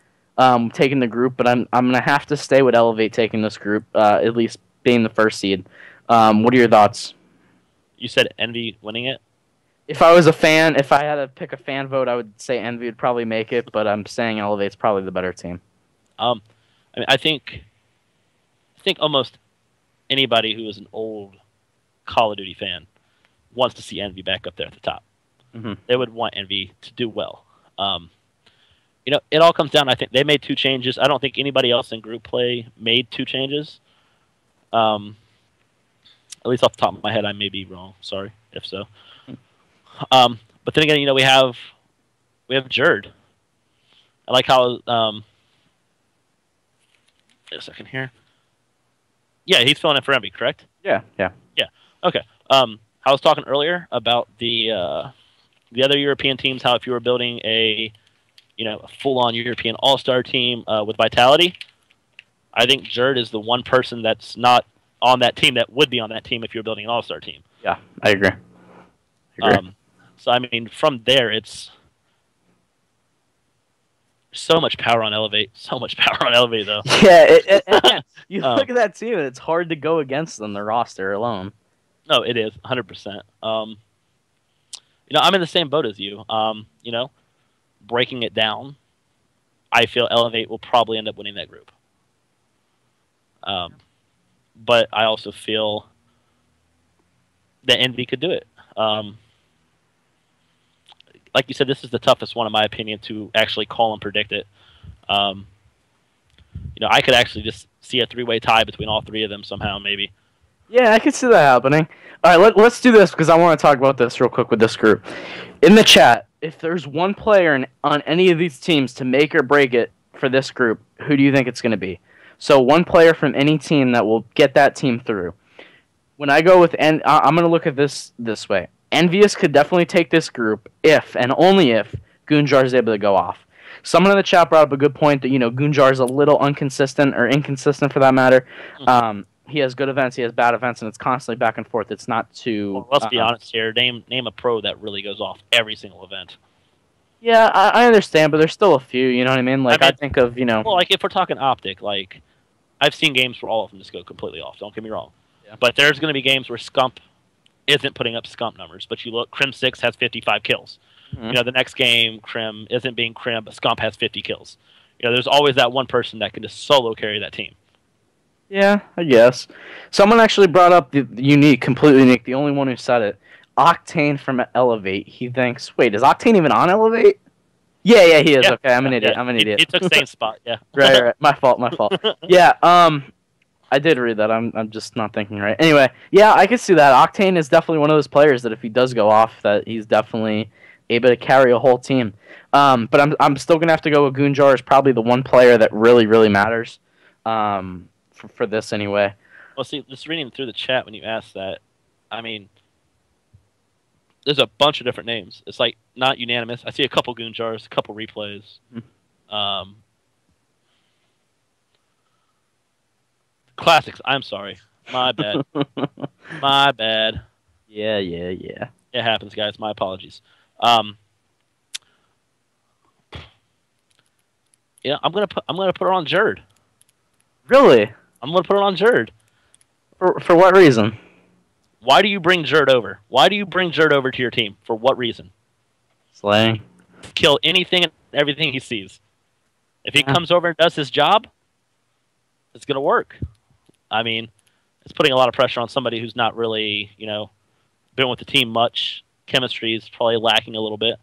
taking the group, but I'm gonna have to stay with Elevate taking this group, at least being the first seed. What are your thoughts? You said Envy winning it? If I was a fan, if I had to pick a fan vote, I would say Envy would probably make it, but I'm saying Elevate's probably the better team. I mean, I think almost anybody who is an old Call of Duty fan wants to see Envy back up there at the top. Mm-hmm. They would want Envy to do well. It all comes down. I think they made 2 changes. I don't think anybody else in group play made 2 changes. At least off the top of my head, I may be wrong. Sorry if so. But then again, we have Jerd. I like how. Wait a second here. Yeah, he's filling in for Envy, correct? Yeah. Okay. I was talking earlier about the other European teams. How if you were building a full-on European all-star team with Vitality, I think Jerd is the one person that's not on that team that would be on that team if you were building an all-star team. Yeah, I agree. So I mean, from there, it's so much power on Elevate. So much power on Elevate, though. Yeah, you look at that team, and it's hard to go against them. The roster alone. No, it is 100%. I'm in the same boat as you. Breaking it down, I feel Elevate will probably end up winning that group. But I also feel that Envy could do it. Like you said, this is the toughest one, in my opinion, to actually call and predict it. I could actually just see a 3-way tie between all 3 of them somehow, maybe. Yeah, I could see that happening. All right, let's do this because I want to talk about this real quick with this group. In the chat, if there's one player on any of these teams to make or break it for this group, who do you think it's going to be? So one player from any team that will get that team through. When I go with I'm going to look at this way. Envious could definitely take this group if and only if Goonjar is able to go off. Someone in the chat brought up a good point that Goonjar is a little inconsistent for that matter. He has good events, he has bad events, and it's constantly back and forth. It's not too. Well, let's be honest here. Name a pro that really goes off every single event. Yeah, I understand, but there's still a few. You know what I mean? I think of Well, if we're talking Optic, I've seen games where all of them just go completely off. Don't get me wrong. Yeah. But there's going to be games where Scump isn't putting up Scump numbers, but you look, Crim 6 has 55 kills. Mm-hmm. The next game, Crim isn't being Crim, but Scump has 50 kills. There's always that one person that can just solo carry that team. Yeah, I guess. Someone actually brought up the unique, completely unique, the only one who said it. Octane from Elevate. He thinks, wait, is Octane even on Elevate? Yeah, he is. Yeah. Okay, I'm an idiot. I'm an idiot. He took same spot, yeah. Right. My fault. Yeah, I did read that. I'm just not thinking right. Anyway, yeah, I can see that. Octane is definitely one of those players that if he does go off, that he's definitely able to carry a whole team. But I'm still gonna have to go with Goonjar as probably the one player that really, really matters. For this anyway. Well, see, just reading through the chat when you asked that, I mean, there's a bunch of different names. It's not unanimous. I see a couple Goonjars, a couple replays. Classics. I'm sorry. My bad. My bad. Yeah. It happens, guys. My apologies. Yeah, I'm gonna put her on Jerd. Really? I'm gonna put her on Jerd. For what reason? Why do you bring Jerd over? Why do you bring Jerd over to your team? For what reason? Slaying. Kill anything and everything he sees. If he comes over and does his job, it's gonna work. I mean, it's putting a lot of pressure on somebody who's not really, been with the team much. Chemistry is probably lacking a little bit,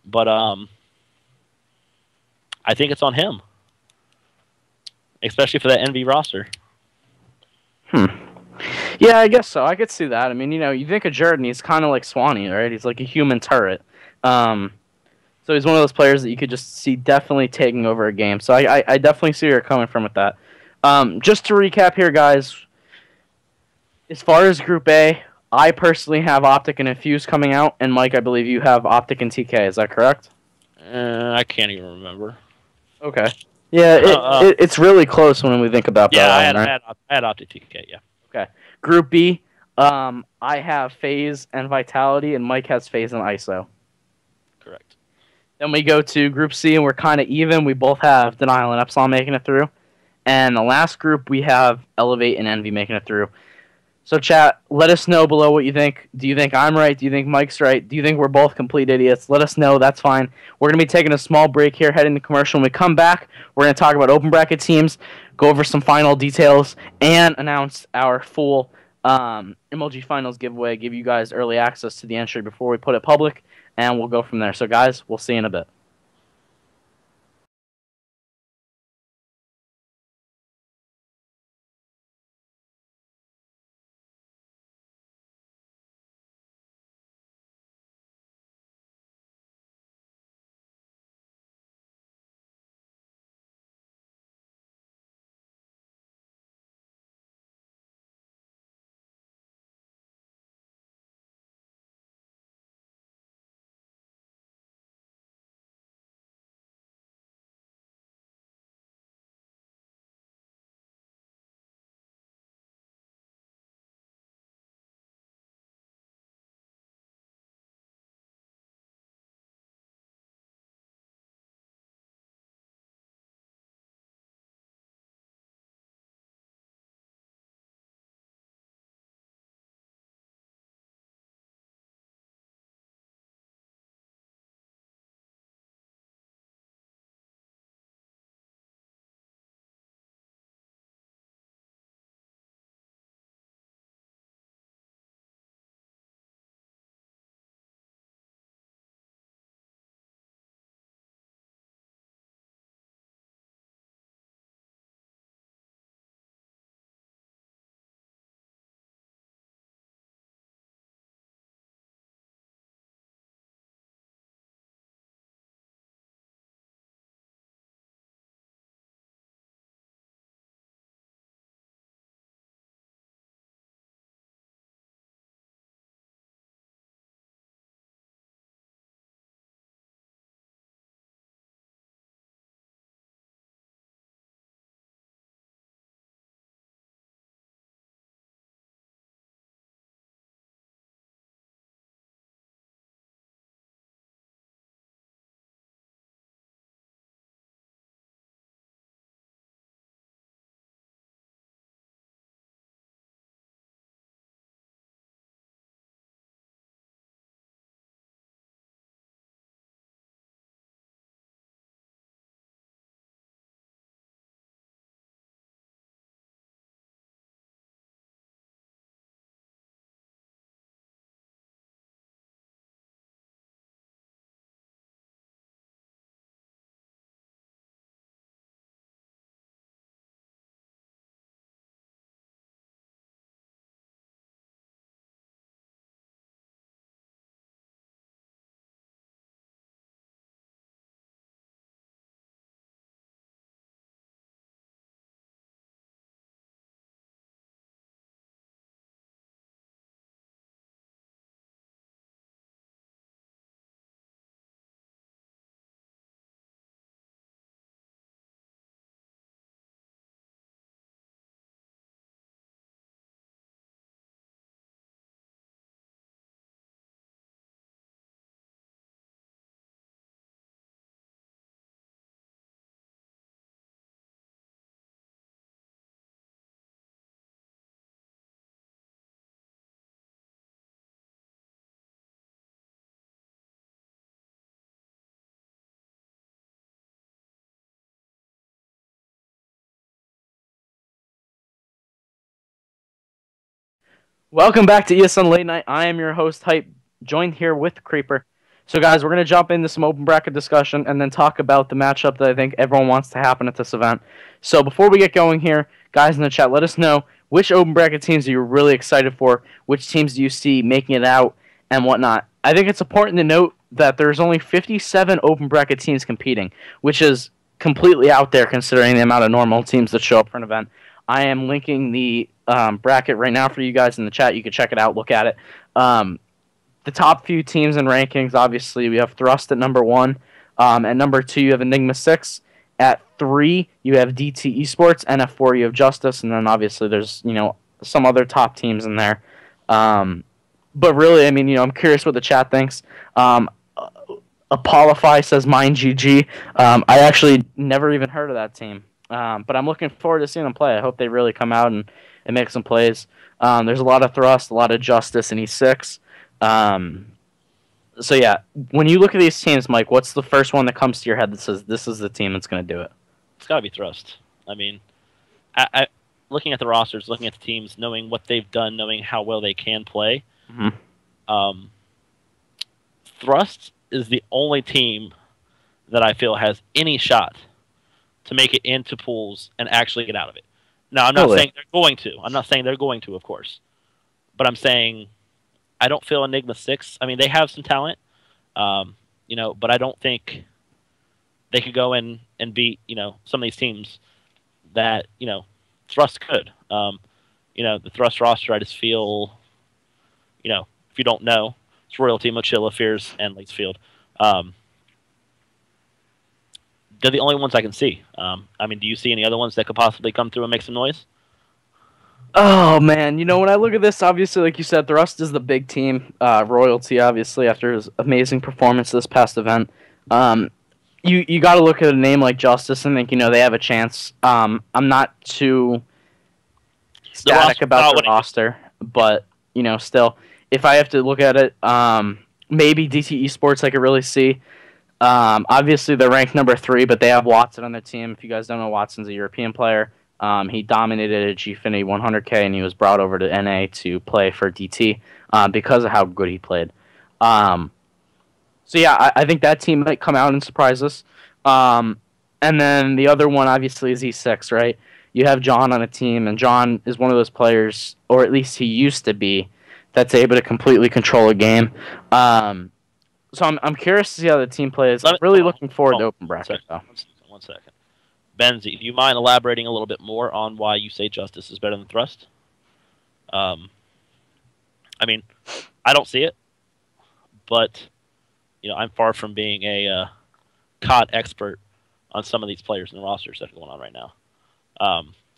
but I think it's on him, especially for that NV roster. Yeah, I guess so. I could see that. I mean, you think of Jordan, he's kind of like Swanee, right? He's like a human turret. So he's one of those players that you could just see definitely taking over a game. So I definitely see where you're coming from with that. Just to recap here, guys, as far as Group A, I personally have Optic and Infuse coming out, and Mike, I believe you have Optic and TK. Is that correct? I can't even remember. Okay. Yeah, it's really close when we think about Yeah, that one, right? I had Optic TK. Yeah. Okay. Group B, I have Phase and Vitality, and Mike has Phase and ISO. Correct. Then we go to Group C, and we're kind of even. We both have Denial and Epsilon making it through. And the last group, we have Elevate and Envy making it through. So, chat, let us know below what you think. Do you think I'm right? Do you think Mike's right? Do you think we're both complete idiots? Let us know. That's fine. We're going to be taking a small break here, heading to commercial. When we come back, we're going to talk about open bracket teams, go over some final details, and announce our full MLG Finals giveaway, give you guys early access to the entry before we put it public, and we'll go from there. So, guys, we'll see you in a bit. Welcome back to ESN Late Night. I am your host, Hype, joined here with Creeper. So, guys, we're going to jump into some open bracket discussion and then talk about the matchup that I think everyone wants to happen at this event. So, before we get going here, guys in the chat, let us know which open bracket teams are you really excited for, which teams do you see making it out, and whatnot. I think it's important to note that there's only 57 open bracket teams competing, which is completely out there considering the amount of normal teams that show up for an event. I am linking the bracket right now for you guys in the chat. You can check it out, look at it. The top few teams and rankings, obviously, we have Thrust at number 1. At number 2, you have Enigma 6. At 3, you have DT Esports, and at 4, you have Justice, and then obviously there's some other top teams in there. But really, I mean, I'm curious what the chat thinks. Apollify says mine GG. I actually never even heard of that team, but I'm looking forward to seeing them play. I hope they really come out and make some plays. There's a lot of thrust, a lot of justice in E6. So yeah, when you look at these teams, Mike, what's the first one that comes to your head that says this is the team that's going to do it? It's got to be Thrust. I mean, looking at the rosters, looking at the teams, knowing what they've done, knowing how well they can play, Thrust is the only team that I feel has any shot to make it into pools and actually get out of it. Now, I'm not saying they're going to. I'm not saying they're going to, of course. But I'm saying I don't feel Enigma 6. I mean, they have some talent, but I don't think they could go in and beat, some of these teams that, Thrust could. The Thrust roster, I just feel, if you don't know, it's Royalty, Mochila, Fears, and Latesfield. They're the only ones I can see. I mean, do you see any other ones that could possibly come through and make some noise? Oh, man. When I look at this, obviously, like you said, Thrust is the big team. Royalty, obviously, after his amazing performance this past event. You got to look at a name like Justice and think, they have a chance. I'm not too static about the roster, but, still, if I have to look at it, maybe DT Esports I could really see. Obviously, they're ranked number 3, but they have Watson on their team. If you guys don't know, Watson's a European player. He dominated at Gfinity 100K, and he was brought over to NA to play for DT because of how good he played. So, yeah, I think that team might come out and surprise us. And then the other one, obviously, is E6, right? You have John on a team, and John is one of those players, or at least he used to be, that's able to completely control a game. So I'm curious to see how the team plays. I'm really looking forward to open bracket, though. One second. Benzie, do you mind elaborating a little bit more on why you say Justice is better than Thrust? I mean, I don't see it, but I'm far from being a COD expert on some of these players and the rosters that are going on right now.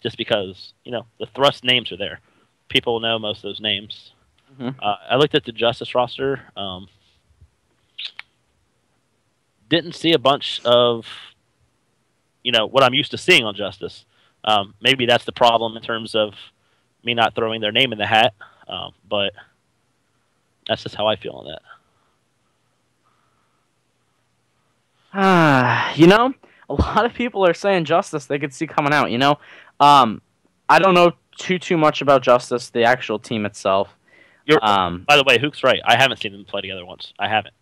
Just because the Thrust names are there, people know most of those names. I looked at the Justice roster. Didn't see a bunch of what I'm used to seeing on Justice. Maybe that's the problem in terms of me not throwing their name in the hat, but that's just how I feel on that. A lot of people are saying Justice they could see coming out. I don't know too much about Justice, the actual team itself. By the way, Hook's right. I haven't seen them play together once. I haven't.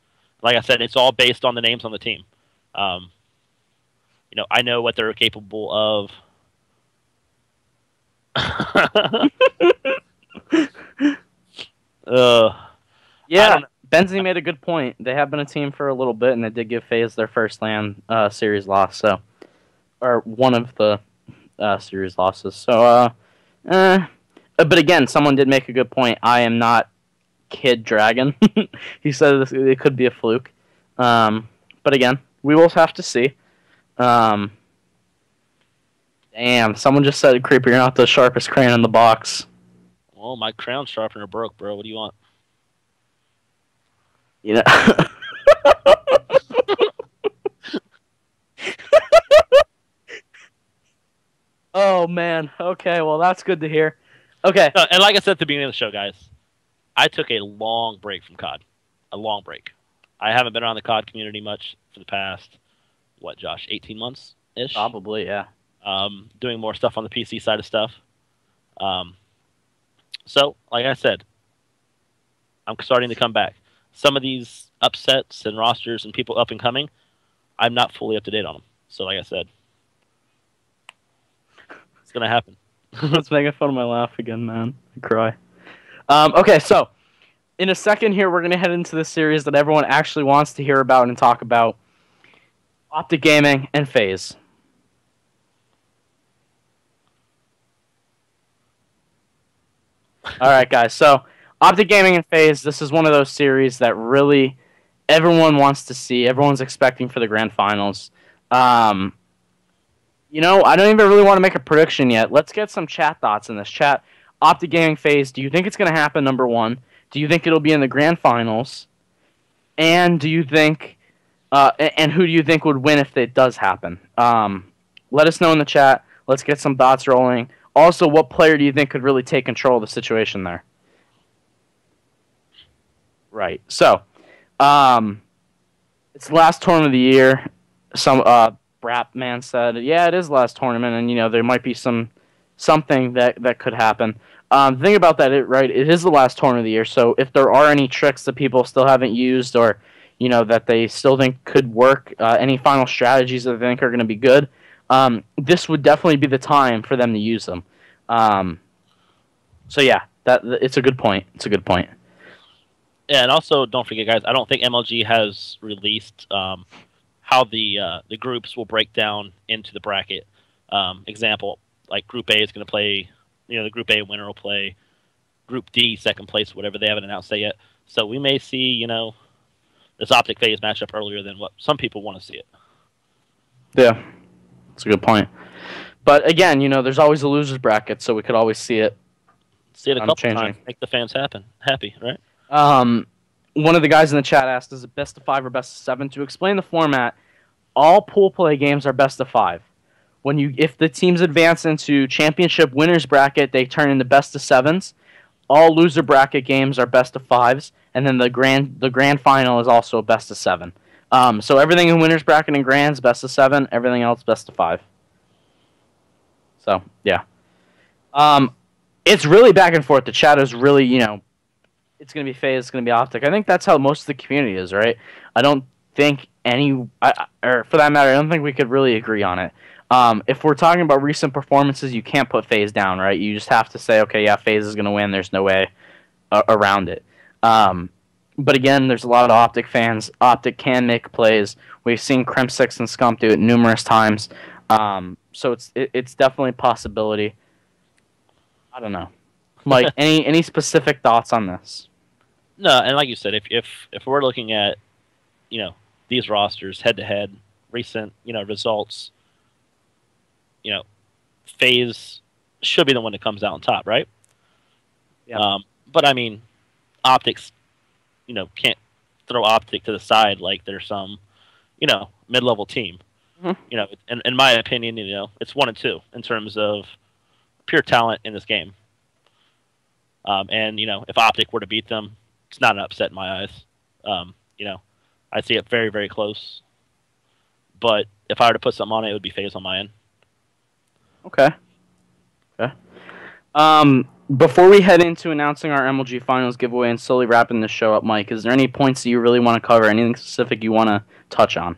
Like I said, it's all based on the names on the team. I know what they're capable of. Yeah, Benzie made a good point. They have been a team for a little bit, and they did give FaZe their first LAN series loss, or one of the series losses. So, but again, someone did make a good point. I am not Kid Dragon. He said it could be a fluke. But again, we will have to see. Damn, someone just said, Creeper, you're not the sharpest crayon in the box. Well, my crown sharpener broke, bro. What do you want? Oh, man. Okay, well, that's good to hear. Okay. And like I said at the beginning of the show, guys, I took a long break from COD. A long break. I haven't been around the COD community much for the past, what, Josh, 18 months-ish? Probably, yeah. Doing more stuff on the PC side of stuff. So, like I said, I'm starting to come back. Some of these upsets and rosters and people up and coming, I'm not fully up to date on them. So, like I said, it's going to happen. Let's make fun of my laugh again, man. I cry. Okay, so in a second here, we're going to head into the series that everyone actually wants to hear about and talk about. Optic Gaming and FaZe. All right, guys. So Optic Gaming and FaZe, this is one of those series that really everyone wants to see. Everyone's expecting for the grand finals. I don't even really want to make a prediction yet. Let's get some chat thoughts in this chat. Optic Gaming phase, do you think it's going to happen, number one? Do you think it'll be in the grand finals? And do you think, and who do you think would win if it does happen? Let us know in the chat. Let's get some thoughts rolling. Also, what player do you think could really take control of the situation there? Right. So, it's the last tournament of the year. Some Brap man said, "Yeah, it is the last tournament, and there might be something that could happen." The thing about that, it is the last tournament of the year. So, if there are any tricks that people still haven't used, or that they still think could work, any final strategies that they think are going to be good, this would definitely be the time for them to use them. So yeah, it's a good point. It's a good point. Yeah, and also don't forget, guys. I don't think MLG has released how the groups will break down into the bracket. Example, like Group A is going to play. The Group A winner will play Group D second place, whatever. They haven't announced that yet. So we may see this Optic phase matchup earlier than what some people want to see it. Yeah, that's a good point. But again, there's always a losers bracket, so we could always see it. See it a couple times. Make the fans happy, right? One of the guys in the chat asked, is it best of 5 or best of 7? To explain the format, all pool play games are best of 5. If the teams advance into championship winners bracket, they turn into best of 7s. All loser bracket games are best of 5s, and then the grand final is also a best of 7. So everything in winners bracket and grands best of 7, everything else best of 5. So yeah, it's really back and forth. The chat is really it's going to be FaZe, it's going to be Optic. I think that's how most of the community is, right? I don't think or for that matter, I don't think we could really agree on it. If we're talking about recent performances, you can't put FaZe down, right? You just have to say, okay, yeah, FaZe is going to win. There's no way around it. But again, there's a lot of Optic fans. Optic can make plays. We've seen Crim6 and Scump do it numerous times. So it's definitely a possibility. I don't know. Mike, any specific thoughts on this? No, and like you said, if we're looking at these rosters head to head, recent results, FaZe should be the one that comes out on top, right? Yeah. But I mean, Optics, can't throw Optic to the side like they're some, mid-level team. Mm-hmm. In my opinion, it's 1 and 2 in terms of pure talent in this game. And if Optic were to beat them, it's not an upset in my eyes. I see it very, very close. But if I were to put something on it, it would be FaZe on my end. Okay. Before we head into announcing our MLG Finals giveaway and slowly wrapping this show up, Mike, is there any points that you really want to cover? Anything specific you want to touch on?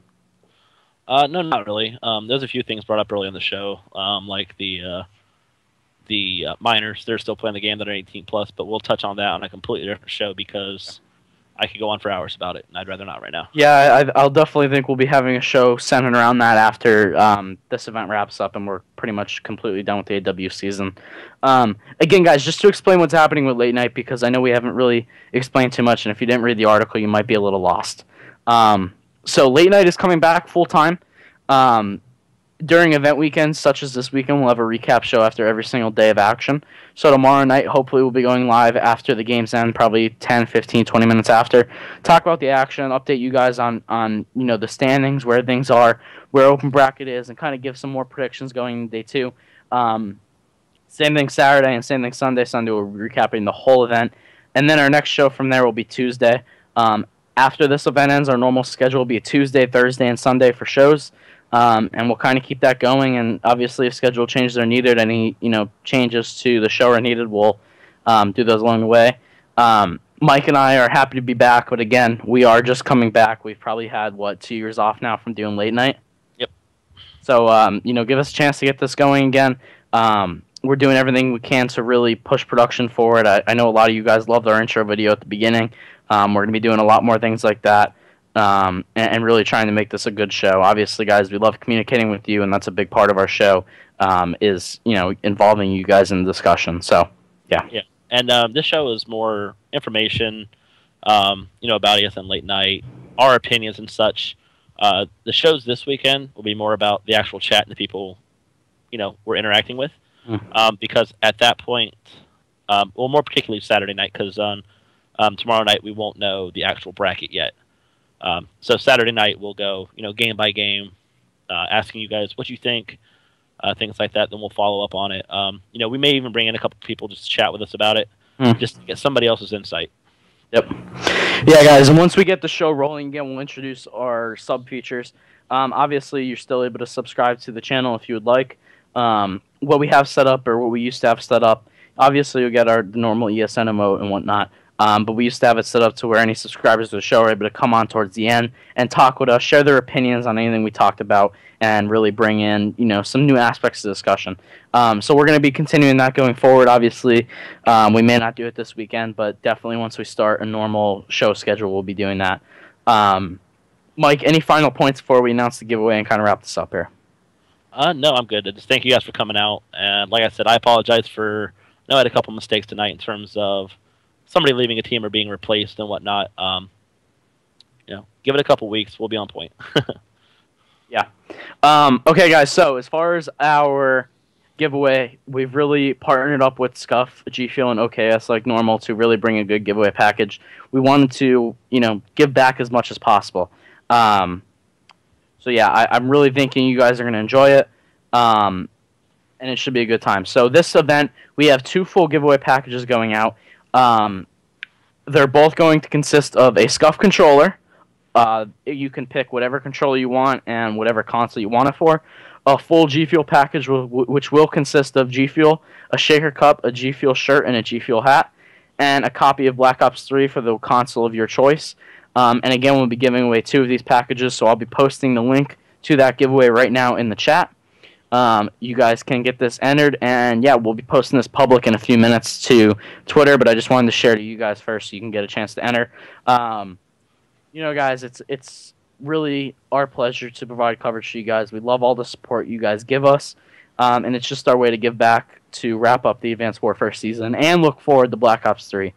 No, not really. There's a few things brought up early in the show, like the minors. They're still playing the game that are 18 plus, but we'll touch on that on a completely different show because I could go on for hours about it, and I'd rather not right now. Yeah, I'll definitely think we'll be having a show centered around that after this event wraps up and we're pretty much completely done with the AW season. Again, guys, just to explain what's happening with Late Night, because I know we haven't really explained too much, and if you didn't read the article, you might be a little lost. So Late Night is coming back full-time. During event weekends, such as this weekend, we'll have a recap show after every single day of action. So tomorrow night, hopefully, we'll be going live after the games end, probably 10, 15, 20 minutes after. Talk about the action, update you guys on the standings, where things are, where open bracket is, and kind of give some more predictions going into day 2. Same thing Saturday and same thing Sunday. Sunday, we'll be recapping the whole event. And then our next show from there will be Tuesday. After this event ends, our normal schedule will be a Tuesday, Thursday, and Sunday for shows. And we'll kind of keep that going, and obviously if schedule changes are needed, any changes to the show are needed, we'll do those along the way. Mike and I are happy to be back, but again, we are just coming back. We've probably had, 2 years off now from doing Late Night? Yep. So, give us a chance to get this going again. We're doing everything we can to really push production forward. I know a lot of you guys loved our intro video at the beginning. We're going to be doing a lot more things like that. And really trying to make this a good show. Obviously, guys, we love communicating with you, and that's a big part of our show, is involving you guys in the discussion. So, yeah. Yeah, and this show is more information, about ESN Late Night, our opinions and such. The shows this weekend will be more about the actual chat and the people, we're interacting with. Mm. Because at that point, well, more particularly Saturday night, because on tomorrow night we won't know the actual bracket yet. So Saturday night we'll go, game by game, asking you guys what you think, things like that. Then we'll follow up on it. We may even bring in a couple people just to chat with us about it, just to get somebody else's insight. Yep. Yeah, guys, and once we get the show rolling again, we'll introduce our sub features. Obviously, you're still able to subscribe to the channel if you would like. What we have set up, or what we used to have set up, obviously you'll get our normal ESN emote and whatnot. But we used to have it set up to where any subscribers to the show are able to come on towards the end and talk with us, share their opinions on anything we talked about, and really bring in, some new aspects to discussion. So we're going to be continuing that going forward. Obviously, we may not do it this weekend, but definitely once we start a normal show schedule, we'll be doing that. Mike, any final points before we announce the giveaway and kind of wrap this up here? No, I'm good. Just thank you guys for coming out. And like I said, I apologize for I had a couple mistakes tonight in terms of somebody leaving a team or being replaced and whatnot. Give it a couple weeks, we'll be on point. Yeah. Okay, guys. So as far as our giveaway, we've really partnered up with Scuff, G Fuel, and OKS like normal to really bring a good giveaway package. We wanted to, give back as much as possible. So yeah, I'm really thinking you guys are going to enjoy it, and it should be a good time. So this event, we have 2 full giveaway packages going out. They're both going to consist of a Scuff controller. You can pick whatever controller you want and whatever console you want it for. A full G Fuel package, which will consist of G Fuel, a shaker cup, a G Fuel shirt, and a G Fuel hat, and a copy of Black Ops 3 for the console of your choice. And again, we'll be giving away 2 of these packages, so I'll be posting the link to that giveaway right now in the chat. You guys can get this entered, and yeah, we'll be posting this public in a few minutes to Twitter, but I just wanted to share to you guys first so you can get a chance to enter. Guys, it's really our pleasure to provide coverage to you guys. We love all the support you guys give us, and it's just our way to give back to wrap up the Advanced Warfare season and look forward to Black Ops 3.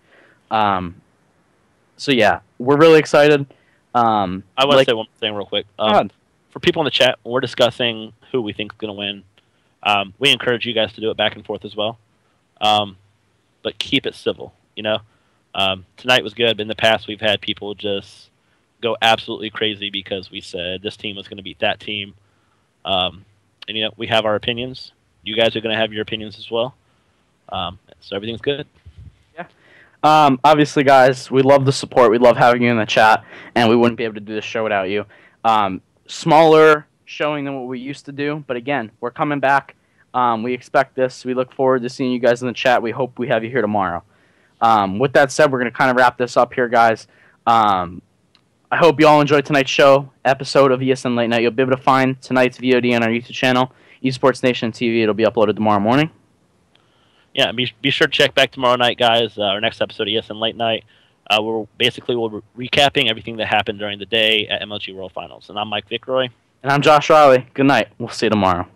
So yeah, we're really excited. I want to say one thing real quick. For people in the chat, when we're discussing who we think is going to win, we encourage you guys to do it back and forth as well. But keep it civil, Tonight was good, but in the past we've had people just go absolutely crazy because we said this team was going to beat that team. And, we have our opinions. You guys are going to have your opinions as well. So everything's good. Yeah. Obviously, guys, we love the support. We love having you in the chat, and we wouldn't be able to do this show without you. Smaller showing than what we used to do, but again, we're coming back. We expect this. We look forward to seeing you guys in the chat. We hope we have you here tomorrow. With that said, we're going to kind of wrap this up here, guys. I hope you all enjoyed tonight's show episode of ESN Late Night. You'll be able to find tonight's VOD on our YouTube channel, Esports Nation TV. It'll be uploaded tomorrow morning. Yeah, be sure to check back tomorrow night, guys. Our next episode of ESN Late Night. We'll be recapping everything that happened during the day at Mlg World Finals. And I'm Mike Vickroy. And I'm Josh Riley. Good night. We'll see you tomorrow.